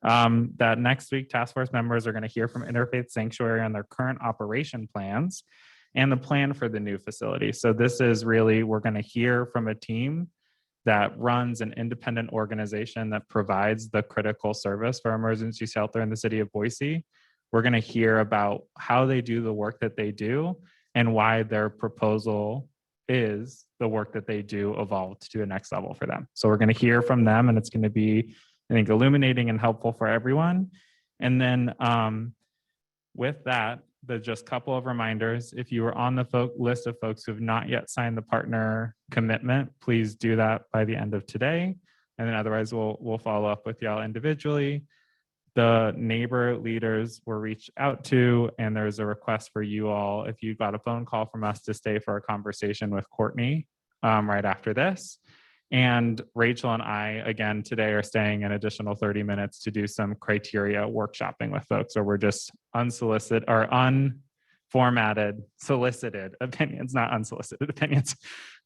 That next week, task force members are going to hear from Interfaith Sanctuary on their current operation plans and the plan for the new facility. So this is really, we're going to hear from a team that runs an independent organization that provides the critical service for emergency shelter in the city of Boise. We're going to hear about how they do the work that they do and why their proposal is the work that they do evolved to a next level for them. So we're going to hear from them, and it's going to be, I think, illuminating and helpful for everyone. And then with that, there's just a couple of reminders. If you are on the list of folks who have not yet signed the partner commitment, please do that by the end of today. And then otherwise, we'll follow up with y'all individually. The neighbor leaders were reached out to, and there's a request for you all, if you got a phone call from us, to stay for a conversation with Courtney right after this. And Rachel and I, again, today are staying an additional 30 minutes to do some criteria workshopping with folks, or we're just unsolicited or unformatted, solicited opinions, not unsolicited opinions.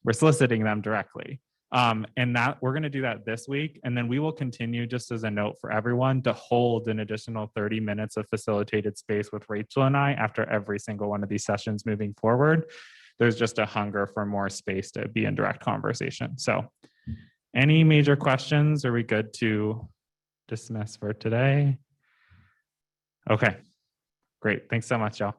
We're soliciting them directly. And that we're going to do that this week. And then we will continue, just as a note for everyone, to hold an additional 30 minutes of facilitated space with Rachel and I after every single one of these sessions moving forward. There's just a hunger for more space to be in direct conversation. So any major questions? Are we good to dismiss for today? Okay, great. Thanks so much, y'all.